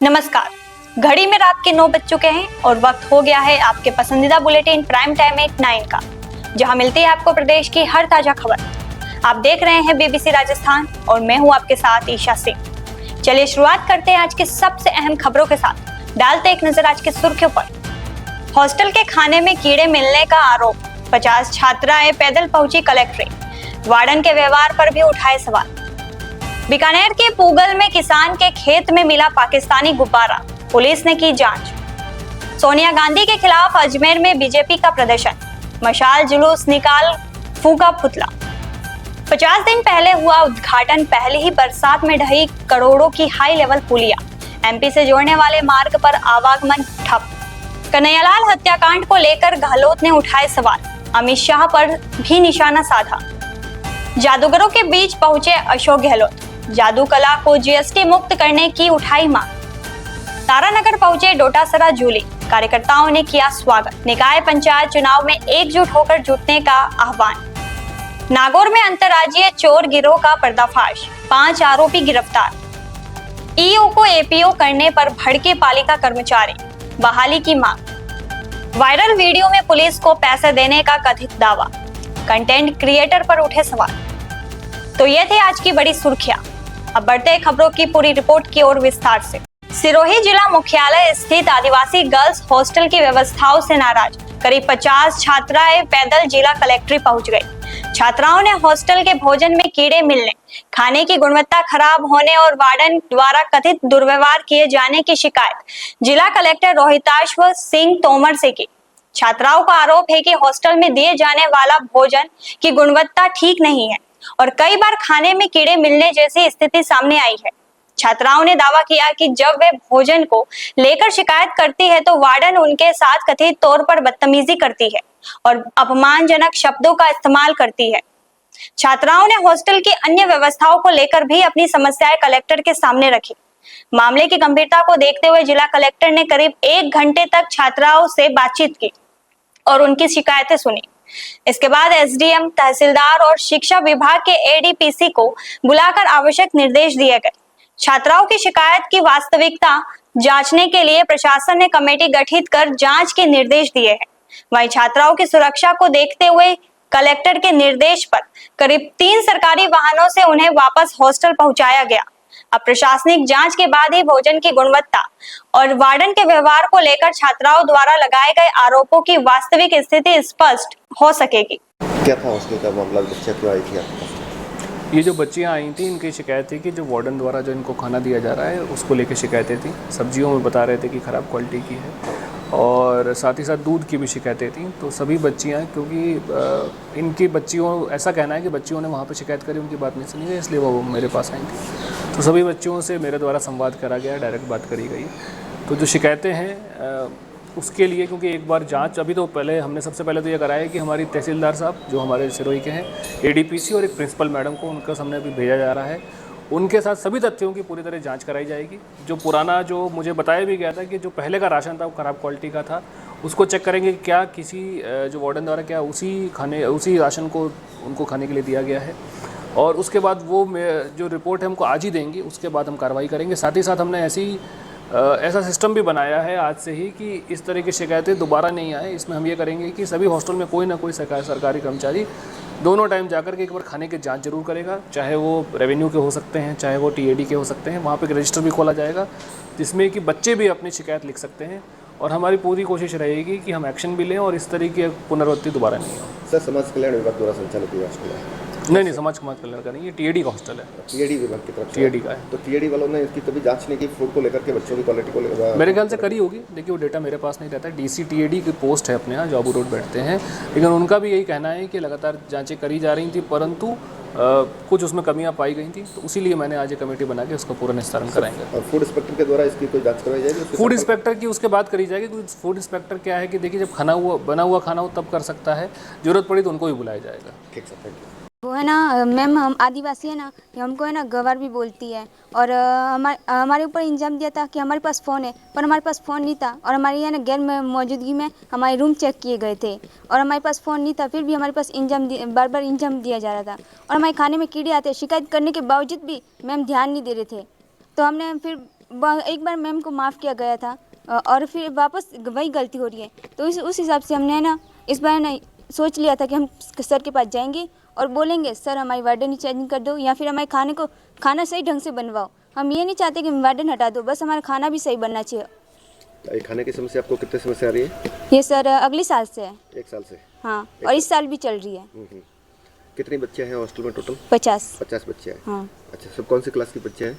नमस्कार। घड़ी में रात के 9 बज चुके हैं और वक्त हो गया है आपके पसंदीदा बुलेटिन प्राइम टाइम 8-9 का, जहां मिलती है आपको प्रदेश की हर ताजा खबर। आप देख रहे हैं बीबीसी राजस्थान और मैं हूं आपके साथ ईशा सिंह। चलिए शुरुआत करते हैं आज की सबसे अहम खबरों के साथ। डालते एक नजर आज की सुर्खियों पर। हॉस्टल के खाने में कीड़े मिलने का आरोप, 50 छात्राएं पैदल पहुंची कलेक्ट्रेट, वार्डन के व्यवहार पर भी उठाए सवाल। बीकानेर के पूगल में किसान के खेत में मिला पाकिस्तानी गुब्बारा, पुलिस ने की जांच। सोनिया गांधी के खिलाफ अजमेर में बीजेपी का प्रदर्शन, मशाल जुलूस निकाल फूंका पुतला। 50 दिन पहले हुआ उद्घाटन, पहले ही बरसात में ढही करोड़ों की हाई लेवल पुलिया, एमपी से जोड़ने वाले मार्ग पर आवागमन ठप। कन्हैयालाल हत्याकांड को लेकर गहलोत ने उठाए सवाल, अमित शाह पर भी निशाना साधा। जादूगरों के बीच पहुंचे अशोक गहलोत, जादू कला को जीएसटी मुक्त करने की उठाई मांग। तारानगर पहुंचे डोटासरा जूली, कार्यकर्ताओं ने किया स्वागत। निकाय पंचायत चुनाव में एकजुट होकर जुटने का आह्वान। नागौर में अंतर्राज्यीय चोर गिरोह का पर्दाफाश, 5 आरोपी गिरफ्तार। ईओ को एपीओ करने पर भड़के पालिका कर्मचारी, बहाली की मांग। वायरल वीडियो में पुलिस को पैसे देने का कथित दावा, कंटेंट क्रिएटर पर उठे सवाल। तो ये थे आज की बड़ी सुर्खियां। अब बढ़ते हैं खबरों की पूरी रिपोर्ट की ओर विस्तार से। सिरोही जिला मुख्यालय स्थित आदिवासी गर्ल्स हॉस्टल की व्यवस्थाओं से नाराज करीब 50 छात्राएं पैदल जिला कलेक्ट्रेट पहुंच गई। छात्राओं ने हॉस्टल के भोजन में कीड़े मिलने, खाने की गुणवत्ता खराब होने और वार्डन द्वारा कथित दुर्व्यवहार किए जाने की शिकायत जिला कलेक्टर रोहिताश्व सिंह तोमर से की। छात्राओं का आरोप है कि हॉस्टल में दिए जाने वाला भोजन की गुणवत्ता ठीक नहीं है और कई बार खाने में कीड़े मिलने जैसी स्थिति सामने आई है। छात्राओं ने दावा किया कि जब वे भोजन को लेकर शिकायत करती है तो वार्डन उनके साथ कथित तौर पर बदतमीजी करती है और अपमानजनक शब्दों का इस्तेमाल करती है। छात्राओं ने हॉस्टल की अन्य व्यवस्थाओं को लेकर भी अपनी समस्याएं कलेक्टर के सामने रखी। मामले की गंभीरता को देखते हुए जिला कलेक्टर ने करीब 1 घंटे तक छात्राओं से बातचीत की और उनकी शिकायतें सुनी। इसके बाद एसडीएम, तहसीलदार और शिक्षा विभाग के एडीपीसी को बुलाकर आवश्यक निर्देश दिए गए। छात्राओं की शिकायत की वास्तविकता जांचने के लिए प्रशासन ने कमेटी गठित कर जांच के निर्देश दिए हैं। वहीं छात्राओं की सुरक्षा को देखते हुए कलेक्टर के निर्देश पर करीब 3 सरकारी वाहनों से उन्हें वापस हॉस्टल पहुंचाया गया। अब प्रशासनिक जांच के बाद ही भोजन की गुणवत्ता और वार्डन के व्यवहार को लेकर छात्राओं द्वारा लगाए गए आरोपों की वास्तविक स्थिति स्पष्ट हो सकेगी। क्या था हॉस्टल का मामला, बच्चे क्यों आई थी आपके पास? ये जो बच्चियाँ आई थी, इनकी शिकायत थी कि जो वार्डन द्वारा जो इनको खाना दिया जा रहा है उसको लेकर शिकायतें थी। सब्जियों में बता रहे थे कि ख़राब क्वालिटी की है और साथ ही साथ दूध की भी शिकायतें थी। तो सभी बच्चियाँ, क्योंकि इनकी बच्चियों, ऐसा कहना है कि बच्चियों ने वहाँ पे शिकायत करी, उनकी बात नहीं सुनी गई, इसलिए वो मेरे पास आई थी। तो सभी बच्चियों से मेरे द्वारा संवाद करा गया, डायरेक्ट बात करी गई। तो जो शिकायतें हैं उसके लिए, क्योंकि एक बार जांच, अभी तो पहले हमने सबसे पहले तो ये कराया कि हमारी तहसीलदार साहब जो हमारे सिरोही के हैं, एडीपीसी और एक प्रिंसिपल मैडम को उनका सामने अभी भेजा जा रहा है। उनके साथ सभी तथ्यों की पूरी तरह जांच कराई जाएगी। जो पुराना, जो मुझे बताया भी गया था कि जो पहले का राशन था वो ख़राब क्वालिटी का था, उसको चेक करेंगे कि क्या किसी जो वार्डन द्वारा क्या उसी राशन को उनको खाने के लिए दिया गया है। और उसके बाद वो जो रिपोर्ट है हमको आज ही देंगी, उसके बाद हम कार्रवाई करेंगे। साथ ही साथ हमने ऐसा सिस्टम भी बनाया है आज से ही कि इस तरह की शिकायतें दोबारा नहीं आए। इसमें हम ये करेंगे कि सभी हॉस्टल में कोई ना कोई सरकारी कर्मचारी दोनों टाइम जाकर के एक बार खाने की जांच जरूर करेगा, चाहे वो रेवेन्यू के हो सकते हैं, चाहे वो टीएडी के हो सकते हैं। वहाँ पे एक रजिस्टर भी खोला जाएगा जिसमें कि बच्चे भी अपनी शिकायत लिख सकते हैं और हमारी पूरी कोशिश रहेगी कि हम एक्शन भी लें और इस तरह की पुनरावृत्ति दोबारा नहीं हो। सर, समाज कल्याण विभाग द्वारा संचालित ये हॉस्टल है? नहीं, समाज कल्याण का नहीं, ये टीएडी का हॉस्टल है। टीएडी विभाग की तरफ से टीएडी का है। तो टीएडी वालों ने इसकी कभी जांच नहीं की, फूड को लेकर के, बच्चों की क्वालिटी को लेकर? मेरे ख्याल से करी होगी। देखिए, वो डेटा मेरे पास नहीं रहता है। डीसी टीएडी की पोस्ट है अपने यहाँ, जॉबू रोड बैठते हैं, लेकिन उनका भी यही कहना है कि लगातार जांचें करी जा रही थी, परंतु कुछ उसमें कमियां पाई गई थी। तो इसीलिए मैंने आज ये कमेटी बना के उसका पूरा निस्तारण कराएंगे। और फूड इंस्पेक्टर के द्वारा इसकी कोई जांच करवाई जाएगी? फूड इंस्पेक्टर की उसके बाद करी जाएगी, क्योंकि फूड इंस्पेक्टर क्या है कि देखिए, जब बना हुआ खाना हो तब कर सकता है, जरूरत पड़ी तो उनको भी बुलाया जाएगा। ठीक सर, थैंक यू। वो है ना मैम, हम आदिवासी है ना, हमको है ना गवार भी बोलती है और हमारे ऊपर इंजाम दिया था कि हमारे पास फ़ोन है, पर हमारे पास फ़ोन नहीं था और हमारी है ना गैर मौजूदगी में हमारे रूम चेक किए गए थे और हमारे पास फ़ोन नहीं था, फिर भी हमारे पास बार बार इंजाम दिया जा रहा था और हमारे खाने में कीड़े आते, शिकायत करने के बावजूद भी मैम ध्यान नहीं दे रहे थे। तो हमने फिर एक बार मैम को माफ़ किया गया था और फिर वापस वही गलती हो रही है। तो उस हिसाब से हमने ना इस बार ना सोच लिया था कि हम सर के पास जाएंगे और बोलेंगे सर हमारी वार्डन चेंज कर दो या फिर हमारे खाना सही ढंग से बनवाओ। हम ये नहीं चाहते कि वार्डन हटा दो, बस हमारा खाना भी सही बनना चाहिए। ये खाने की समस्या आपको कितने समय से आ रही है? ये सर अगले साल से है। 1 साल से? हाँ, और इस साल भी चल रही है। कितने बच्चे हैं हॉस्टल में टोटल? 50 बच्चे हैं। हाँ। अच्छा, सब कौन सी क्लास के बच्चे हैं?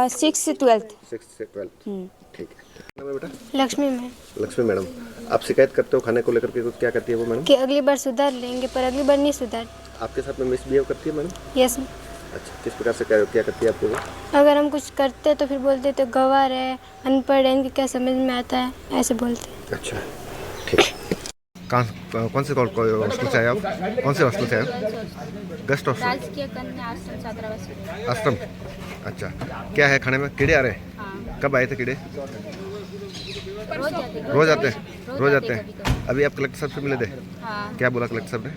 6 से 12th। 6 से 12th। ठीक है। नाम है बेटा? लक्ष्मी में लक्ष्मी मैडम, आप शिकायत करते हो खाने को लेकर के, क्या करती है वो मैडम? कि अगली बार सुधार लेंगे, पर अगली बार नहीं सुधार। आपके साथ में मिसबिहेव करती है मैडम? यस। अच्छा, किस प्रकार से क्या करती है आपको वो? अगर हम कुछ करते तो फिर बोलते तो गंवार है, अनपढ़ है, इनके क्या समझ में आता है, ऐसे बोलते। अच्छा, ठीक। कौन से हॉस्टल से आए आप? कौन से हॉस्टल से आए? Guest hostel? राजकीय कन्या आश्रम छात्रावास। आश्रम। अच्छा, क्या है खाने में? कीड़े आ रहे हैं? हाँ। कब आए थे कीड़े? रोज आते हैं। रोज आते हैं। अभी आप कलेक्टर साहब से मिले थे? हाँ। क्या बोला कलेक्टर साहब ने?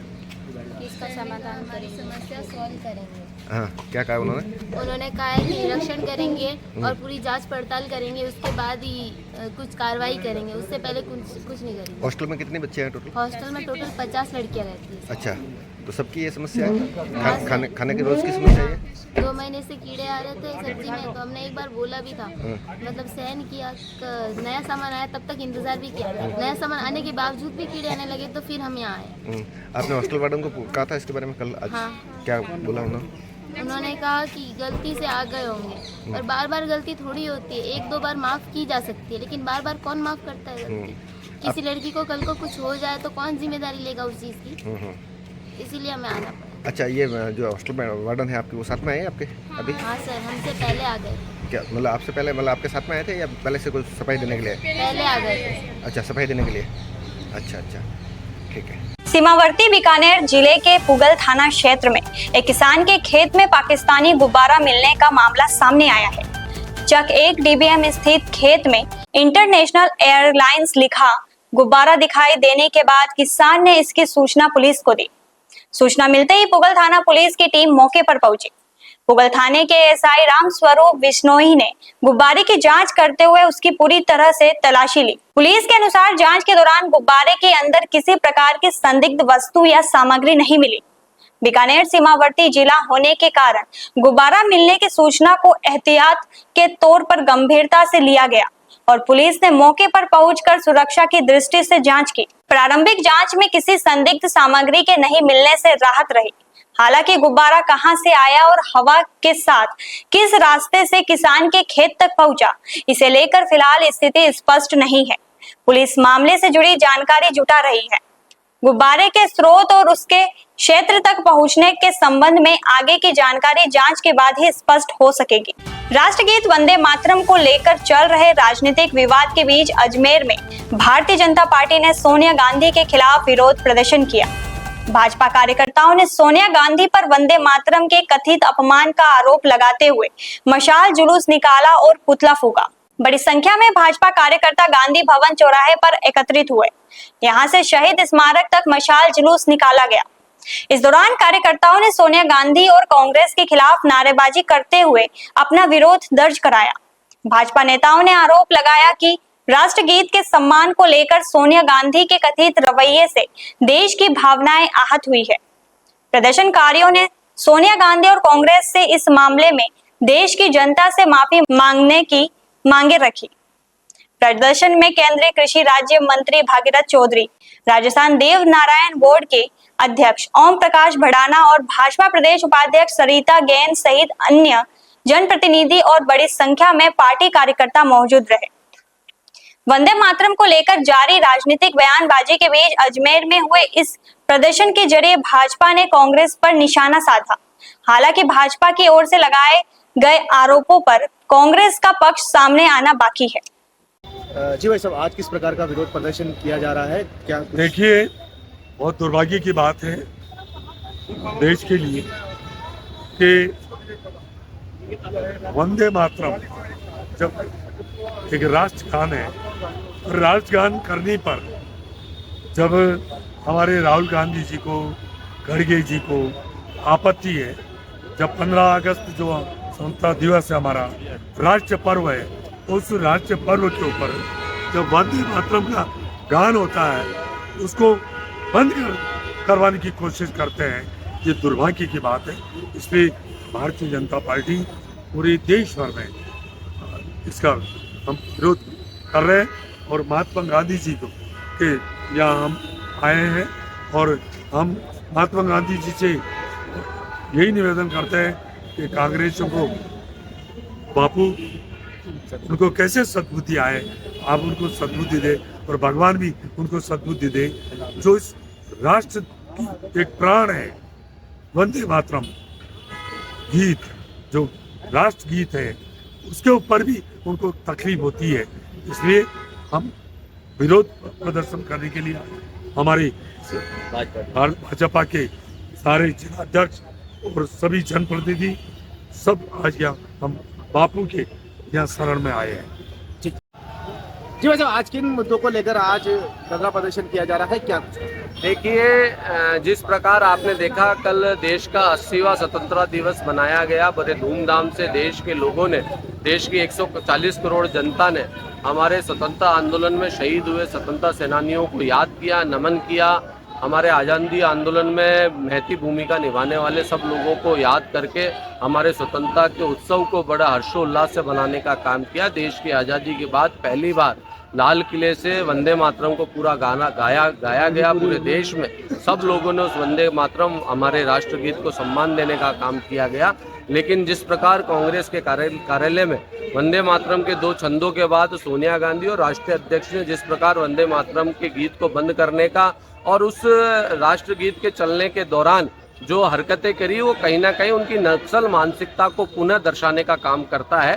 इसका समाधान करेंगे, समस्या सॉल्व करेंगे। हाँ, क्या कहा उन्होंने? उन्होंने कहा है कि निरीक्षण करेंगे और पूरी जांच पड़ताल करेंगे, उसके बाद ही कुछ कार्रवाई करेंगे, उससे पहले कुछ नहीं करेंगे। हॉस्टल में कितने बच्चे हैं टोटल? हॉस्टल में टोटल 50 लड़कियां रहती हैं। अच्छा, तो सबकी ये समस्या है? खाने की रोज की समस्या है? 2 महीने से कीड़े आ रहे थे सब्जी में, तो हमने एक बार बोला भी था, मतलब सहन किया। नया सामान आया तब तक इंतजार भी किया, नया सामान आने के बावजूद भी कीड़े आने लगे तो फिर हम यहाँ आए। आपने हॉस्टल वार्डन को कहा था इसके बारे में कल? आज हाँ। क्या बोला उन्होंने? उन्होंने कहा कि गलती से आ गए होंगे, और बार बार गलती थोड़ी होती है, 1-2 बार माफ़ की जा सकती है, लेकिन बार बार कौन माफ़ करता है गलती? किसी लड़की को कल को कुछ हो जाए तो कौन जिम्मेदारी लेगा उस चीज़ की? इसीलिए हमें आना पड़ा। अच्छा, ये जो हॉस्टल में वार्डन है आपके, वो साथ में आए आपके अभी? हाँ सर, हमसे पहले आ गए। क्या मतलब आपसे पहले, मतलब आपके साथ में आए थे या पहले से कोई सफाई देने के लिए? पहले आ गए थे। अच्छा, सफाई देने के लिए। अच्छा, ठीक है। सीमावर्ती बीकानेर जिले के पुगल थाना क्षेत्र में एक किसान के खेत में पाकिस्तानी गुब्बारा मिलने का मामला सामने आया है। चक 1 DBM स्थित खेत में इंटरनेशनल एयरलाइंस लिखा गुब्बारा दिखाई देने के बाद किसान ने इसकी सूचना पुलिस को दी। सूचना मिलते ही पुगल थाना पुलिस की टीम मौके पर पहुंची। पुगल थाने के SI राम स्वरूप बिश्नोई ने गुब्बारे की जांच करते हुए उसकी पूरी तरह से तलाशी ली। पुलिस के अनुसार जांच के दौरान गुब्बारे के अंदर किसी प्रकार की संदिग्ध वस्तु या सामग्री नहीं मिली। बीकानेर सीमावर्ती जिला होने के कारण गुब्बारा मिलने की सूचना को एहतियात के तौर पर गंभीरता से लिया गया और पुलिस ने मौके पर पहुंचकर सुरक्षा की दृष्टि से जांच की। प्रारंभिक जांच में किसी संदिग्ध सामग्री के नहीं मिलने से राहत रही। हालांकि गुब्बारा कहां से आया और हवा के साथ किस रास्ते से किसान के खेत तक पहुंचा, इसे लेकर फिलहाल स्थिति स्पष्ट नहीं है। पुलिस मामले से जुड़ी जानकारी जुटा रही है। गुब्बारे के स्रोत और उसके क्षेत्र तक पहुंचने के संबंध में आगे की जानकारी जांच के बाद ही स्पष्ट हो सकेगी। राष्ट्रगीत वंदे मातरम को लेकर चल रहे राजनीतिक विवाद के बीच अजमेर में भारतीय जनता पार्टी ने सोनिया गांधी के खिलाफ विरोध प्रदर्शन किया। भाजपा कार्यकर्ताओं ने सोनिया गांधी पर वंदे मातरम के कथित अपमान का आरोप लगाते हुए मशाल जुलूस निकाला और पुतला फूंका। बड़ी संख्या में भाजपा कार्यकर्ता गांधी भवन चौराहे पर एकत्रित हुए। यहां से शहीद स्मारक तक मशाल जुलूस निकाला गया। इस दौरान कार्यकर्ताओं ने सोनिया गांधी और कांग्रेस के खिलाफ नारेबाजी करते हुए अपना विरोध दर्ज कराया। भाजपा नेताओं ने आरोप लगाया कि राष्ट्रगीत के सम्मान को लेकर सोनिया गांधी के कथित रवैये से देश की भावनाएं आहत हुई है। प्रदर्शनकारियों ने सोनिया गांधी और कांग्रेस से इस मामले में देश की जनता से माफी मांगने की मांगे रखी। प्रदर्शन में केंद्रीय कृषि राज्य मंत्री भागीरथ चौधरी, राजस्थान देव नारायण बोर्ड के अध्यक्ष ओम प्रकाश भड़ाना और भाजपा प्रदेश उपाध्यक्ष सरिता गैन सहित अन्य जनप्रतिनिधि और बड़ी संख्या में पार्टी कार्यकर्ता मौजूद रहे। वंदे मातरम को लेकर जारी राजनीतिक बयानबाजी के बीच अजमेर में हुए इस प्रदर्शन के जरिए भाजपा ने कांग्रेस पर निशाना साधा। हालांकि भाजपा की ओर से लगाए गए आरोपों पर कांग्रेस का पक्ष सामने आना बाकी है। जी भाई साहब, आज किस प्रकार का विरोध प्रदर्शन किया जा रहा है? क्या देखिए, बहुत दुर्भाग्य की बात है देश के लिए कि वंदे मातरम जब एक राष्ट्रगान है, राष्ट्रगान करने पर जब हमारे राहुल गांधी जी को, खड़गे जी को आपत्ति है, जब 15 अगस्त जो स्वतंत्रता दिवस है हमारा राष्ट्रीय पर्व है, उस राष्ट्रीय पर्व के ऊपर जब वंदे मातरम का गान होता है उसको बंद करवाने की कोशिश करते हैं, ये दुर्भाग्य की बात है। इसलिए भारतीय जनता पार्टी पूरे देश भर में इसका हम विरोध कर रहे हैं और महात्मा गांधी जी को के यहाँ हम आए हैं और हम महात्मा गांधी जी से यही निवेदन करते हैं कि कांग्रेसियों को बापू उनको कैसे सद्बुद्धि आए, आप उनको सद्बुद्धि दे और भगवान भी उनको सद्बुद्धि दे। जो इस राष्ट्र की एक प्राण है, वंदे मातरम गीत जो राष्ट्र गीत है, उसके ऊपर भी उनको तकलीफ होती है। इसलिए हम विरोध प्रदर्शन करने के लिए हमारे भाजपा के सारे जिलाध्यक्ष और सभी जनप्रतिनिधि सब आज यहाँ हम बापू के यहाँ शरण में आए हैं। जी भाई साहब, आज किन मुद्दों को लेकर आज धरना प्रदर्शन किया जा रहा है, क्या कुछ? देखिए, जिस प्रकार आपने देखा कल देश का 80वां स्वतंत्रता दिवस मनाया गया, बड़े धूमधाम से देश के लोगों ने, देश की 140 करोड़ जनता ने हमारे स्वतंत्रता आंदोलन में शहीद हुए स्वतंत्रता सेनानियों को याद किया, नमन किया। हमारे आज़ादी आंदोलन में महती भूमिका निभाने वाले सब लोगों को याद करके हमारे स्वतंत्रता के उत्सव को बड़ा हर्षोल्लास से मनाने का काम किया। देश की आज़ादी के बाद पहली बार लाल किले से वंदे मातरम को पूरा गाना गाया गया। पूरे देश में सब लोगों ने उस वंदे मातरम हमारे राष्ट्रगीत को सम्मान देने का काम किया गया। लेकिन जिस प्रकार कांग्रेस के कार्यालय में वंदे मातरम के 2 छंदों के बाद सोनिया गांधी और राष्ट्रीय अध्यक्ष ने जिस प्रकार वंदे मातरम के गीत को बंद करने का और उस राष्ट्रगीत के चलने के दौरान जो हरकतें करी, वो कहीं ना कहीं उनकी नक्सल मानसिकता को पुनः दर्शाने का काम करता है।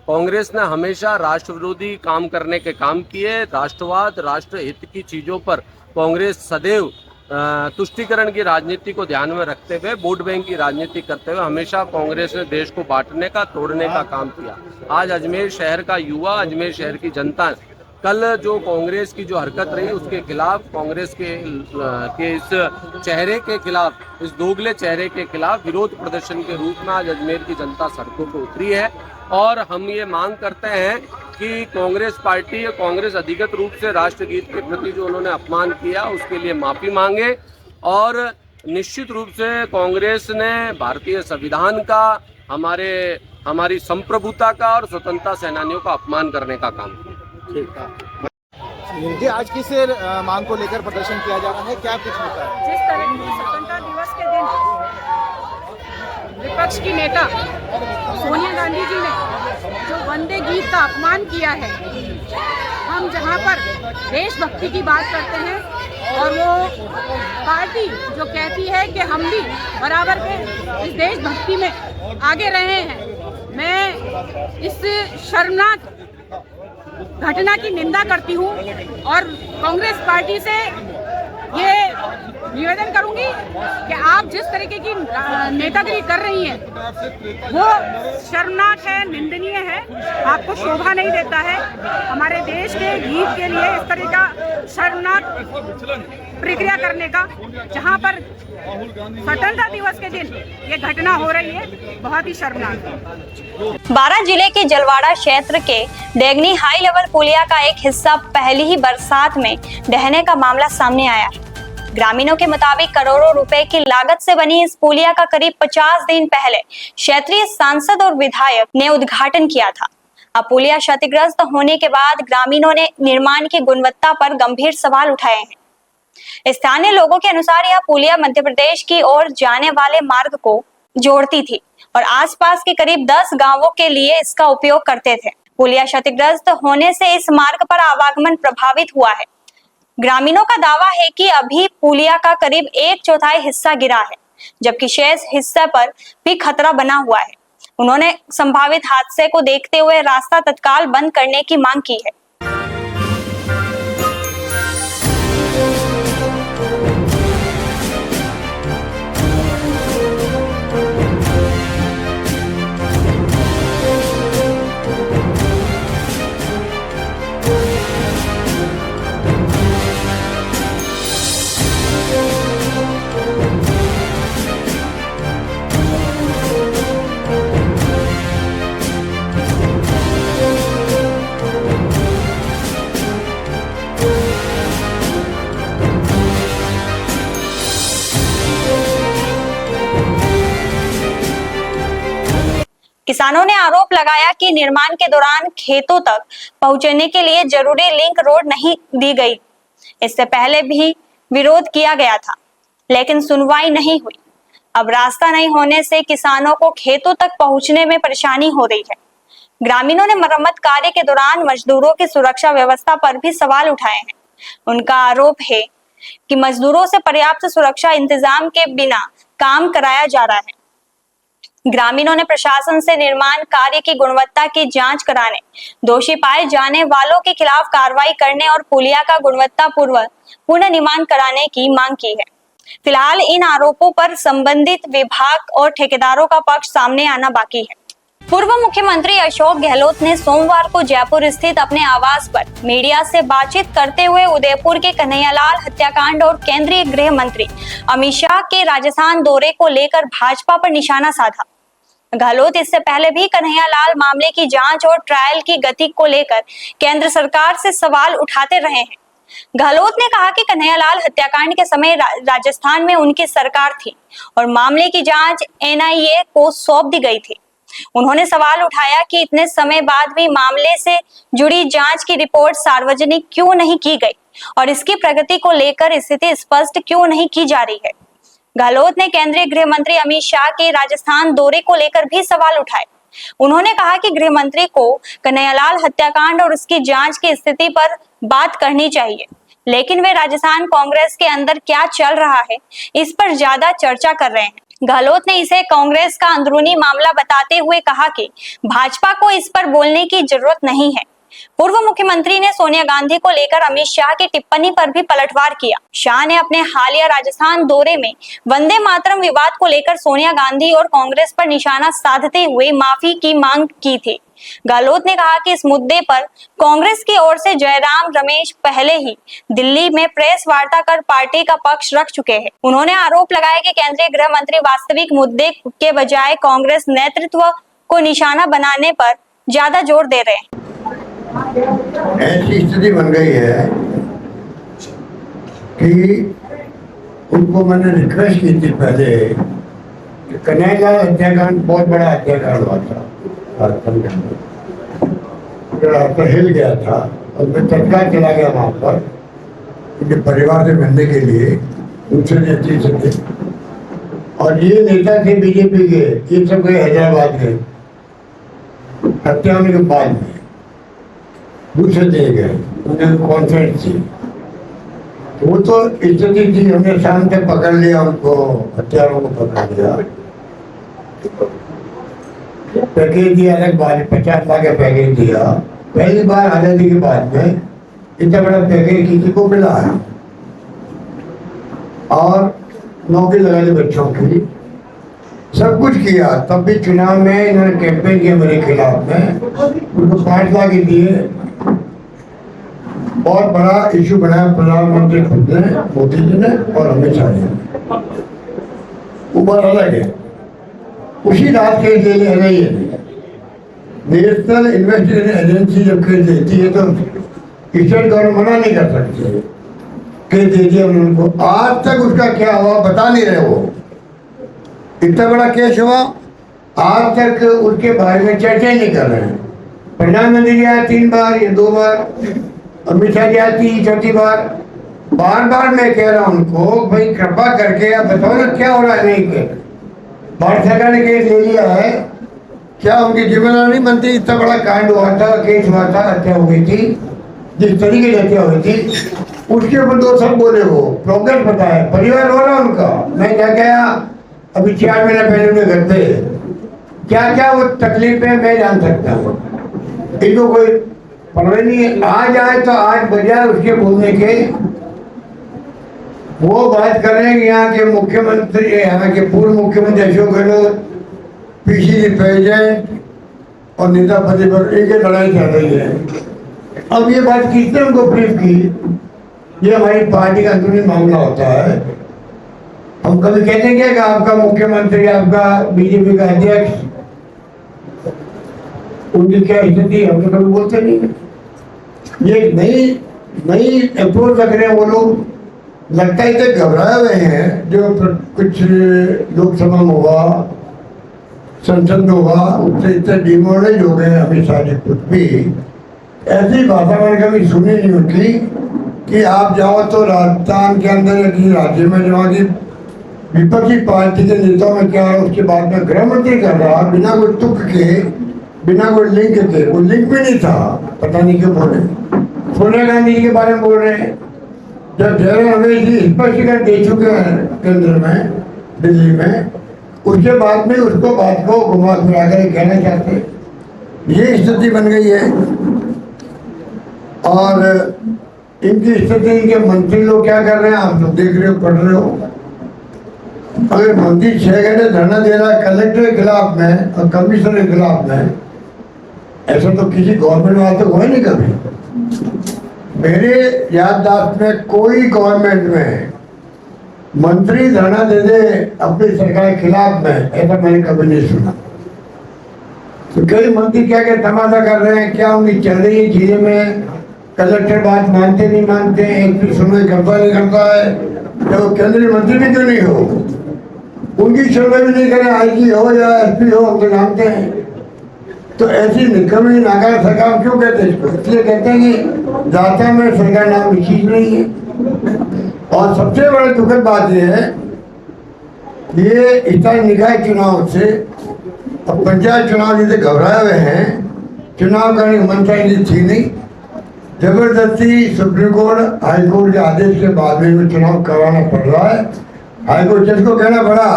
कांग्रेस ने हमेशा राष्ट्र विरोधी काम करने के काम किए। राष्ट्रवाद, राष्ट्र हित की चीज़ों पर कांग्रेस सदैव तुष्टीकरण की राजनीति को ध्यान में रखते हुए, वोट बैंक की राजनीति करते हुए हमेशा कांग्रेस ने देश को बांटने का, तोड़ने का काम किया। आज अजमेर शहर का युवा, अजमेर शहर की जनता कल जो कांग्रेस की जो हरकत रही उसके खिलाफ, कांग्रेस के इस चेहरे के खिलाफ, इस दोगले चेहरे के खिलाफ विरोध प्रदर्शन के रूप में आज अजमेर की जनता सड़कों पर उतरी है। और हम ये मांग करते हैं कि कांग्रेस पार्टी, कांग्रेस अधिकृत रूप से राष्ट्रगीत के प्रति जो उन्होंने अपमान किया उसके लिए माफी मांगे। और निश्चित रूप से कांग्रेस ने भारतीय संविधान का, हमारी संप्रभुता का और स्वतंत्रता सेनानियों का अपमान करने का काम किया। जी, आज किस मांग को लेकर प्रदर्शन किया जा रहा है, क्या कुछ होता है? जिस तरह की स्वतंत्रता दिवस के दिन विपक्ष की नेता सोनिया गांधी जी ने जो वंदे गीत का अपमान किया है, हम जहां पर देशभक्ति की बात करते हैं और वो पार्टी जो कहती है कि हम भी बराबर के इस देशभक्ति में आगे रहे हैं, मैं इस शर्मनाक घटना की निंदा करती हूँ और कांग्रेस पार्टी से ये निवेदन करूंगी कि आप जिस तरीके की नेतागिरी कर रही हैं वो शर्मनाक है, निंदनीय है, आपको शोभा नहीं देता है। हमारे देश के गीत के लिए इस तरह का शर्मनाक प्रक्रिया करने का, जहां पर स्वतंत्रता दिवस के दिन ये घटना हो रही है, बहुत ही शर्मनाक है। बारां जिले के जलवाड़ा क्षेत्र के डेगनी हाई लेवल पुलिया का एक हिस्सा पहली ही बरसात में ढहने का मामला सामने आया। ग्रामीणों के मुताबिक करोड़ों रुपए की लागत से बनी इस पुलिया का करीब 50 दिन पहले क्षेत्रीय सांसद और विधायक ने उद्घाटन किया था। अब पुलिया क्षतिग्रस्त होने के बाद ग्रामीणों ने निर्माण की गुणवत्ता पर गंभीर सवाल उठाए हैं। स्थानीय लोगों के अनुसार यह पुलिया मध्य प्रदेश की ओर जाने वाले मार्ग को जोड़ती थी और आसपास के करीब 10 गांवों के लिए इसका उपयोग करते थे। पुलिया क्षतिग्रस्त होने से इस मार्ग पर आवागमन प्रभावित हुआ है। ग्रामीणों का दावा है कि अभी पुलिया का करीब 1/4 हिस्सा गिरा है, जबकि शेष हिस्से पर भी खतरा बना हुआ है। उन्होंने संभावित हादसे को देखते हुए रास्ता तत्काल बंद करने की मांग की है। किसानों ने आरोप लगाया कि निर्माण के दौरान खेतों तक पहुंचने के लिए जरूरी लिंक रोड नहीं दी गई। इससे पहले भी विरोध किया गया था, लेकिन सुनवाई नहीं हुई। अब रास्ता नहीं होने से किसानों को खेतों तक पहुंचने में परेशानी हो रही है। ग्रामीणों ने मरम्मत कार्य के दौरान मजदूरों की सुरक्षा व्यवस्था पर भी सवाल उठाए हैं। उनका आरोप है कि मजदूरों से पर्याप्त सुरक्षा इंतजाम के बिना काम कराया जा रहा है। ग्रामीणों ने प्रशासन से निर्माण कार्य की गुणवत्ता की जांच कराने, दोषी पाए जाने वालों के खिलाफ कार्रवाई करने और पुलिया का गुणवत्तापूर्वक पुनर्निर्माण कराने की मांग की है। फिलहाल इन आरोपों पर संबंधित विभाग और ठेकेदारों का पक्ष सामने आना बाकी है। पूर्व मुख्यमंत्री अशोक गहलोत ने सोमवार को जयपुर स्थित अपने आवास पर मीडिया से बातचीत करते हुए उदयपुर के कन्हैयालाल हत्याकांड और केंद्रीय गृह मंत्री अमित शाह के राजस्थान दौरे को लेकर भाजपा पर निशाना साधा। गहलोत इससे पहले भी कन्हैयालाल मामले की जांच और ट्रायल की गति को लेकर केंद्र सरकार से सवाल उठाते रहे हैं। गहलोत ने कहा कि कन्हैयालाल हत्याकांड के समय राजस्थान में उनकी सरकार थी और मामले की जांच एनआईए को सौंप दी गई थी। उन्होंने सवाल उठाया कि इतने समय बाद भी मामले से जुड़ी जांच की रिपोर्ट सार्वजनिक क्यों नहीं की गई और इसकी प्रगति को लेकर स्थिति स्पष्ट क्यों नहीं की जा रही है। गहलोत ने केंद्रीय गृह मंत्री अमित शाह के राजस्थान दौरे को लेकर भी सवाल उठाए। उन्होंने कहा कि गृह मंत्री को कन्हैयालाल हत्याकांड और उसकी जांच की स्थिति पर बात करनी चाहिए, लेकिन वे राजस्थान कांग्रेस के अंदर क्या चल रहा है इस पर ज्यादा चर्चा कर रहे हैं। गहलोत ने इसे कांग्रेस का अंदरूनी मामला बताते हुए कहा कि भाजपा को इस पर बोलने की जरूरत नहीं है। पूर्व मुख्यमंत्री ने सोनिया गांधी को लेकर अमित शाह की टिप्पणी पर भी पलटवार किया। शाह ने अपने हालिया राजस्थान दौरे में वंदे मातरम विवाद को लेकर सोनिया गांधी और कांग्रेस पर निशाना साधते हुए माफी की मांग की थी। गहलोत ने कहा कि इस मुद्दे पर कांग्रेस की ओर से जयराम रमेश पहले ही दिल्ली में प्रेस वार्ता कर पार्टी का पक्ष रख चुके हैं। उन्होंने आरोप लगाया कि केंद्रीय गृह मंत्री वास्तविक मुद्दे के बजाय कांग्रेस नेतृत्व को निशाना बनाने पर ज्यादा जोर दे रहे हैं। ऐसी स्थिति बन गई है कि उनको मैंने रिक्वेस्ट की थी पहले कि कन्हैयालाल हत्याकांड बहुत बड़ा हत्याकांड हुआ था झारखंड के अंदर, हिल गया था और मैं तत्काल चला गया वहाँ पर उनके परिवार से मिलने के लिए, उनसे नेतृत्व थे। और ये नेता थे बीजेपी के, ये सब गए हैदराबाद गए हत्या होने के बाद में, दूसरे दिए गए, उनकी कॉन्फ्रेंस थी। वो तो स्थिति थी, हमने शाम से पकड़ लिया उनको, हत्यारों को पकड़ लिया, पैकेज दिया, अलग बात, 50 लाख का पैकेज दिया। पहली बार आजादी के बाद में इतना बड़ा पैकेज किसी को मिला है और नौकरी लगा दी बच्चों की, सब कुछ किया। तब भी चुनाव में इन्होंने कैंपेन किया मेरे खिलाफ में, उनको 5 लाख दिए। बहुत बड़ा इशू बनाया प्रधानमंत्री खुद ने, मोदी जी ने और अमित शाह ने। ऊपर अलग है, उसी रात केस ले ले रही है। नेशनल इन्वेस्टिगेशन एजेंसी जब केस देती है तो स्टेट गवर्नमेंट मना नहीं कर सकती, केस दे दिया उनको। आज तक उसका क्या हुआ बता नहीं रहे वो। इतना बड़ा केस हुआ, आज तक उसके बारे में चर्चा ही नहीं कर रहे हैं। प्रधानमंत्री जी आया 3 बार या 2 बार, अमित शाह जी आती 4थी बार। बार बार मैं कह रहा हूँ उनको, भाई कृपा करके आप बताओ ना क्या हो रहा है। नहीं के भारत सरकार ने केस ले लिया है, क्या उनकी जिम्मेदारी नहीं बनती? इतना बड़ा कांड हुआ था, केस हुआ था, हत्या हो गई थी, जिस तरीके से हत्या हुई थी उसके ऊपर 2 सब बोले। वो प्रॉब्लम पता है, परिवार हो रहा उनका। मैं क्या गया अभी 4 महीना पहले उनके घर पे, क्या क्या वो तकलीफ है मैं जान सकता हूँ। इनको कोई परवाह नहीं है। आज आए तो आज बजाय उसके बोलने के वो बात कर रहे हैं कि यहाँ के मुख्यमंत्री, यहाँ के पूर्व मुख्यमंत्री अशोक गहलोत, पीसीसी प्रेसिडेंट और नेता प्रतिपक्ष इनकी लड़ाई चल रही है। अब ये बात किसने उनको ब्रीफ की? ये हमारी पार्टी का अंदरूनी मामला होता है। हम कभी कहते हैं क्या कि आपका मुख्यमंत्री, आपका बीजेपी का अध्यक्ष, उनकी क्या स्थिति, हम तो कभी बोलते नहीं। ये नई अप्रोच रख रहे हैं वो लोग। लगता है इतने घबराए हुए हैं, जो कुछ लोकसभा में हुआ, संसद में हुआ उससे इतने डिमोरलाइज हो गए अमित शाह जी खुद भी। ऐसी भाषा मैंने कभी सुनी नहीं उनकी कि आप जाओ तो राजस्थान के अंदर या किसी राज्य में जहाँ की विपक्षी पार्टी के नेताओं में क्या है उसके बाद में गृह मंत्री कर रहा बिना कोई तुक के, बिना कोई लिंक के। वो लिंक भी नहीं था, पता नहीं क्यों बोले। सोनिया गांधी जी के बारे में बोल रहे हैं, जब जयराम रमेश जी स्पष्टीकरण दे चुके हैं केंद्र में, दिल्ली में, उसके बाद में उसको बात को घुमा फिरा कर कहना चाहते। ये स्थिति बन गई है। और इनकी स्थिति, इनके मंत्री लोग क्या कर रहे हैं आप लोग देख रहे हो, पढ़ रहे हो। अगर मंत्री 6 घंटे धरना दे रहा है कलेक्टर के खिलाफ में और कमिश्नर के खिलाफ में, ऐसा तो किसी गवर्नमेंट में तो हुआ नहीं कभी। मेरे याददाश्त में कोई गवर्नमेंट में मंत्री धरना दे दे अपनी सरकार के खिलाफ में, ऐसा मैंने कभी नहीं सुना। तो कई मंत्री क्या क्या तमाशा कर रहे हैं, क्या उनकी चल रही है चीजें में, कलेक्टर बात मानते नहीं मानते, एसपी सुनवाई करता नहीं करता है, तो केंद्रीय मंत्री भी क्यों नहीं हो, उनकी सुनवाई भी नहीं करें, आईजी हो या एसपी हो, हम तो जानते हैं। तो ऐसी निकम्मी नाकारा सरकार क्यों कहते हैं इसको? इसलिए कहते हैं कि जाता में सरकार नाम की चीज नहीं है। और सबसे बड़ी दुखद बात यह है, ये स्थानीय निकाय चुनाव से अब पंचायत चुनाव जैसे घबराए हुए हैं, चुनाव करने की मंशा इनकी थी नहीं, जबरदस्ती सुप्रीम कोर्ट हाई कोर्ट के आदेश के बाद में चुनाव करवाना पड़ रहा है। हाई कोर्ट जज को कहना पड़ा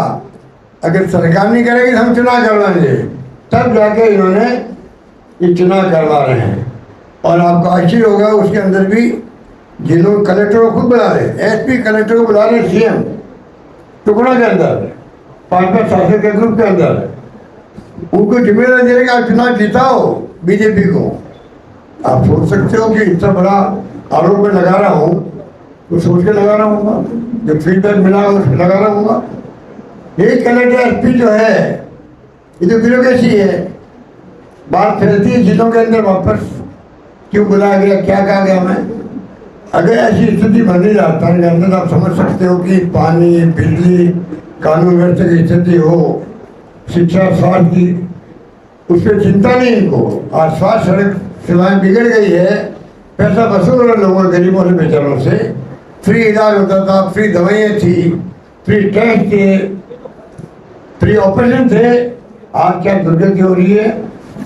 अगर सरकार नहीं करेगी तो हम चुनाव करवाएंगे, तब जाके इन्होंने ये चुनाव करवा रहे हैं। और आपको आश्चर्य होगा उसके अंदर भी जिलों कलेक्टर को खुद बुला रहे, एसपी कलेक्टर को बुला रहे, सीएम टुकड़ा के अंदर 5-5 शासक के ग्रुप के अंदर उनको जिम्मेदारी दे रहे कि आप चुनाव जिताओ बीजेपी को। आप सोच सकते हो कि इतना बड़ा आरोप में लगा रहा हूँ तो सोच के लगा रहा हूँ, जब फीडबैक मिला उसमें लगा रहा हूँ। ये कलेक्टर एसपी जो है ये तो ब्यूरोक्रेसी है, बात फैलती है जिलों के अंदर वापस क्यों बुलाया गया, क्या कहा गया मैं। अगर ऐसी स्थिति बनी राजस्थान के अंदर आप समझ सकते हो कि पानी, बिजली, कानून व्यवस्था की स्थिति हो, शिक्षा, स्वास्थ्य की, उस पर चिंता नहीं इनको। आज स्वास्थ्य सड़क सेवाएं बिगड़ गई है, पैसा वसूल रहे लोगों गरीबों से बेचारों से, फ्री इलाज होता था, फ्री दवाइयाँ थी, फ्री टेस्ट थे, फ्री ऑपरेशन थे। आज क्या दुर्गति हो रही है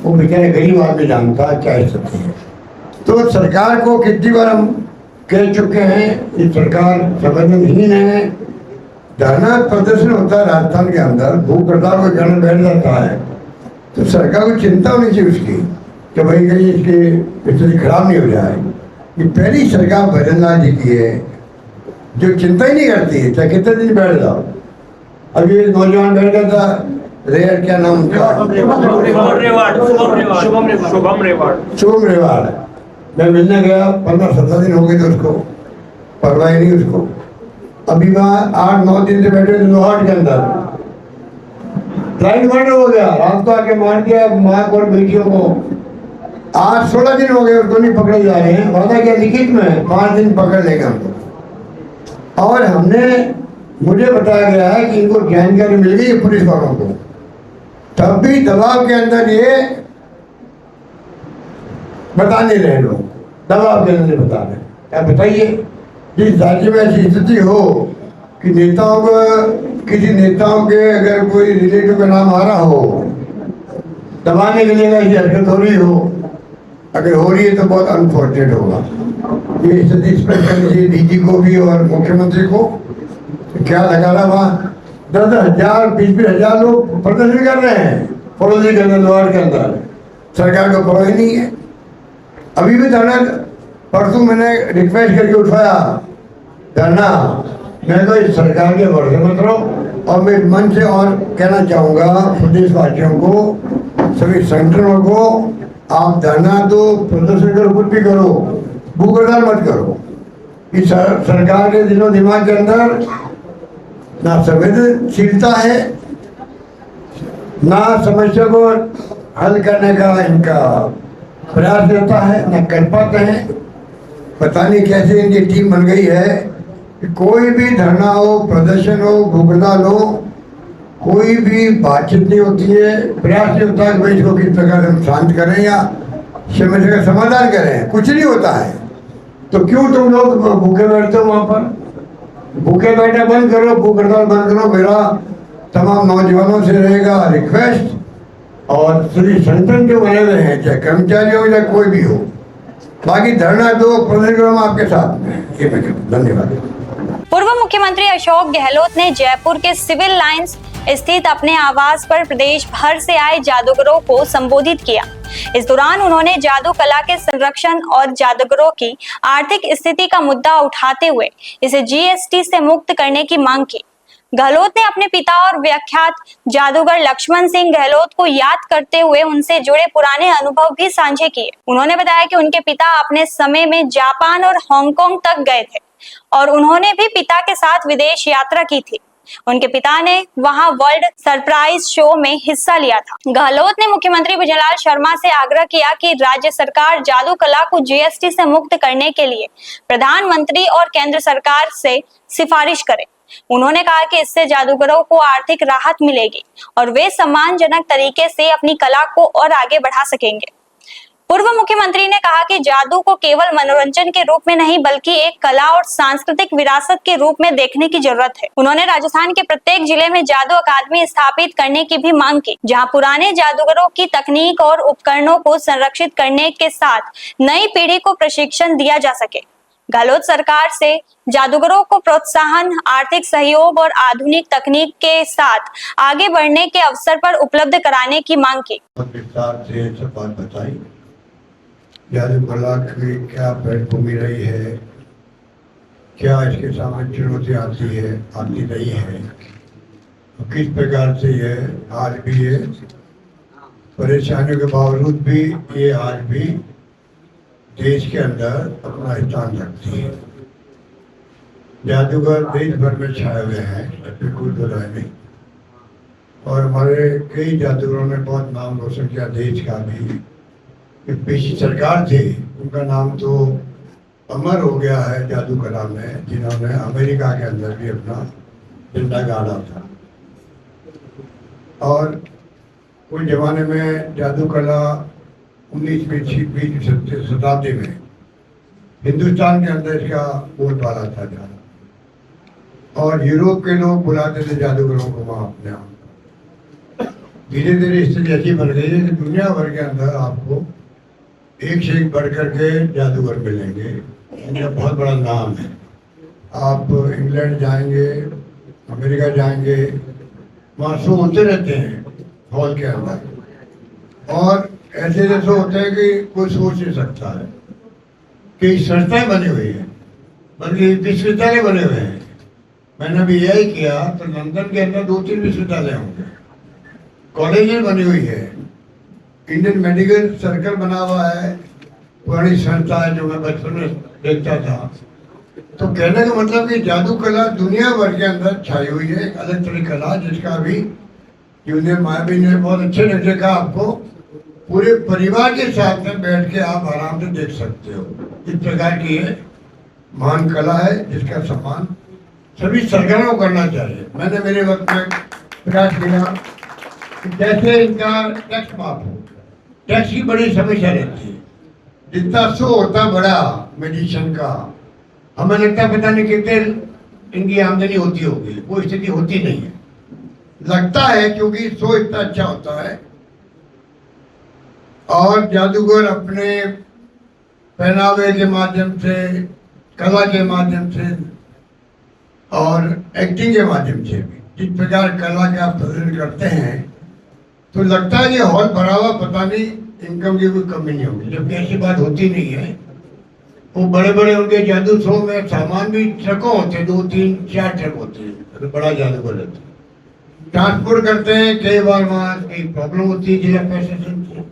वो बेचारे गरीब आदमी जानता है क्या स्थिति है। तो सरकार को कितनी बार हम कह चुके हैं कि सरकार संवेदनहीन है। धरना प्रदर्शन होता है राजस्थान के अंदर, भूख हड़ताल को जन बैठ जाता है, तो सरकार को चिंता होनी चाहिए उसकी कि भाई कहीं इसकी स्थिति खराब नहीं हो जाए। ये पहली सरकार भजनलाल जी की है जो चिंता ही नहीं करती है, चाहे कितने दिन बैठ जाओ। अभी एक नौजवान बैठ गया था, रेयर क्या नाम उनका, शुभम रेवाड़। मैं मिलने गया, 15-17 दिन हो गए थे उसको, परवाह नहीं उसको। अभी वहाँ 8-9 दिन से बैठे थे लोहाट के अंदर, लाइन मर्डर हो गया, रात को आके मार दिया माँ को और बेटियों को। आज 16 दिन हो गए उसको नहीं पकड़े जा रहे हैं, वादा क्या लिखित में 5 दिन पकड़ लेगा हमको। और मुझे बताया गया है कि इनको जानकारी मिल गई है पुलिस वालों को, तब भी दबाव के अंदर ये बता नहीं रहे लोग, दबाव के अंदर बता रहे। क्या बताइए, जिस राज्य में ऐसी स्थिति हो कि नेताओं को, किसी नेताओं के अगर कोई रिलेटिव का नाम आ रहा हो, दबाने के लिए ऐसी हरकत हो रही हो, अगर हो रही है तो बहुत अनफॉर्चुनेट होगा। ये स्थिति स्पष्ट करनी चाहिए डीजी को भी और मुख्यमंत्री को। तो क्या लगा रहा वहाँ 10,000 20,000 लोग प्रदर्शन कर रहे हैं पड़ोसी के अंदर, लोहाट के अंदर, सरकार को परवाह नहीं है। अभी भी धरना, परसों मैंने रिक्वेस्ट करके उठाया धरना, मैं तो इस सरकार के भरोसे मत रहो। और मैं मन से और कहना चाहूँगा प्रदेशवासियों को, सभी संगठनों को, आप धरना दो, प्रदर्शन करो, कुछ भी करो, भूख हड़ताल मत करो। इस सरकार के दिलों दिमाग के अंदर ना संवेदनशीलता है, ना समस्या को हल करने का इनका प्रयास रहता है, ना कर पाते हैं। पता नहीं कैसे इनकी टीम बन गई है कि कोई भी धरना हो, प्रदर्शन हो, भूख हड़ताल हो, कोई भी बातचीत नहीं होती है, प्रयास नहीं होता कि भाई इसको किस प्रकार हम शांत करें या समस्या का समाधान करें, कुछ नहीं होता है। तो क्यों तुम लोग भूखे बैठते हो वहां पर? भूखे बैठना बंद करो, भूख हड़ताल बंद करो। मेरा तमाम नौजवानों से रहेगा रिक्वेस्ट, और सभी संगठन जो बने हुए हैं, चाहे कर्मचारी हो या कोई भी हो, बाकी धरना दो, प्रदर्शन करो, हम आपके साथ में। ये मैं कहूँ। धन्यवाद। पूर्व मुख्यमंत्री अशोक गहलोत ने जयपुर के सिविल लाइंस स्थित अपने आवास पर प्रदेश भर से आए जादूगरों को संबोधित किया। इस दौरान उन्होंने जादू कला के संरक्षण और जादूगरों की आर्थिक स्थिति का मुद्दा उठाते हुए इसे जीएसटी से मुक्त करने की मांग की। गहलोत ने अपने पिता और विख्यात जादूगर लक्ष्मण सिंह गहलोत को याद करते हुए उनसे जुड़े पुराने अनुभव भी साझे किए। उन्होंने बताया कि उनके पिता अपने समय में जापान और हांगकांग तक गए थे और उन्होंने भी पिता के साथ विदेश यात्रा की थी। उनके पिता ने वहां वर्ल्ड सरप्राइज शो में हिस्सा लिया था। गहलोत ने मुख्यमंत्री भुजनलाल शर्मा से आग्रह किया कि राज्य सरकार जादू कला को जीएसटी से मुक्त करने के लिए प्रधानमंत्री और केंद्र सरकार से सिफारिश करे। उन्होंने कहा कि इससे जादूगरों को आर्थिक राहत मिलेगी और वे सम्मानजनक तरीके से अपनी कला को और आगे बढ़ा सकेंगे। पूर्व मुख्यमंत्री ने कहा कि जादू को केवल मनोरंजन के रूप में नहीं बल्कि एक कला और सांस्कृतिक विरासत के रूप में देखने की जरूरत है। उन्होंने राजस्थान के प्रत्येक जिले में जादू अकादमी स्थापित करने की भी मांग की, जहां पुराने जादूगरों की तकनीक और उपकरणों को संरक्षित करने के साथ नई पीढ़ी को प्रशिक्षण दिया जा सके। गहलोत सरकार से जादूगरों को प्रोत्साहन, आर्थिक सहयोग और आधुनिक तकनीक के साथ आगे बढ़ने के अवसर पर उपलब्ध कराने की मांग की। जादू कला की क्या पृष्ठभूमि रही है, क्या इसके सामने चुनौती आती रही है, तो किस प्रकार से ये आज भी ये परेशानियों के बावजूद भी ये आज भी देश के अंदर अपना स्थान रखती है। जादूगर देश भर में छाए हुए हैं, बिल्कुल बुराई नहीं, और हमारे कई जादूगरों ने बहुत नाम रोशन किया देश का भी। पिछली सरकार थी, उनका नाम तो अमर हो गया है जादू कला में, जिन्होंने अमेरिका के अंदर भी अपना झंडा गाड़ा था। और उस जमाने में जादू कला 19वीं शताब्दी में हिंदुस्तान के अंदर इसका बोलबाला था ज़्यादा, और यूरोप के लोग बुलाते थे जादूगरों को वहाँ अपने आप। धीरे धीरे स्थिति ऐसी बन गई है कि दुनिया भर के अंदर आपको एक से एक बढ़ करके जादूगर मिलेंगे, इनका बहुत बड़ा नाम है। आप इंग्लैंड जाएंगे, अमेरिका जाएंगे, वहाँ शो होते रहते हैं हॉल के अंदर, और ऐसे शो होते हैं कि कोई सोच नहीं सकता है। कई संस्थाएं बनी हुई है, बल्कि विश्वविद्यालय बने हुए हैं। मैंने अभी यही किया तो लंदन के अंदर 2-3 विश्वविद्यालय होंगे, कॉलेजें बनी हुई है, इंडियन मेडिकल सर्कल बना हुआ है, पुरानी संस्था है जो मैं बचपन में देखता था। तो कहने का मतलब कि जादू कला दुनिया भर के अंदर छाई हुई है, एक अलग तरह की कला, जिसका भी जूनियर मायावी ने बहुत अच्छे ढंग से कहा, आपको पूरे परिवार के साथ में बैठ के आप आराम से देख सकते हो। इस प्रकार की है महान कला है, जिसका सम्मान सभी सरकारों को करना चाहिए। मैंने मेरे वक्त में प्रयास किया जैसे इनका टैक्स माफ हो, टैक्स की बड़ी समस्या रहती है। जितना शो होता बड़ा मेडिसिन का, हमें लगता पता नहीं कितने इनकी आमदनी होती होगी, वो स्थिति होती नहीं है, लगता है क्योंकि शो इतना अच्छा होता है। और जादूगर अपने पहनावे के माध्यम से, कला के माध्यम से और एक्टिंग के माध्यम से भी जिस प्रकार कला का प्रदर्शन करते हैं, तो लगता है ये हॉल भरा हुआ, पता नहीं इनकम की कोई कमी नहीं होगी, जबकि ऐसी बात होती नहीं है। वो बड़े बड़े उनके जादू शो में सामान भी ट्रकों होते हैं, 2-3-4 ट्रक होते हैं, तो बड़ा जादूगर रहता है। ट्रांसपोर्ट करते हैं, कई बार वहाँ कई प्रॉब्लम होती है जिला प्रशासन से,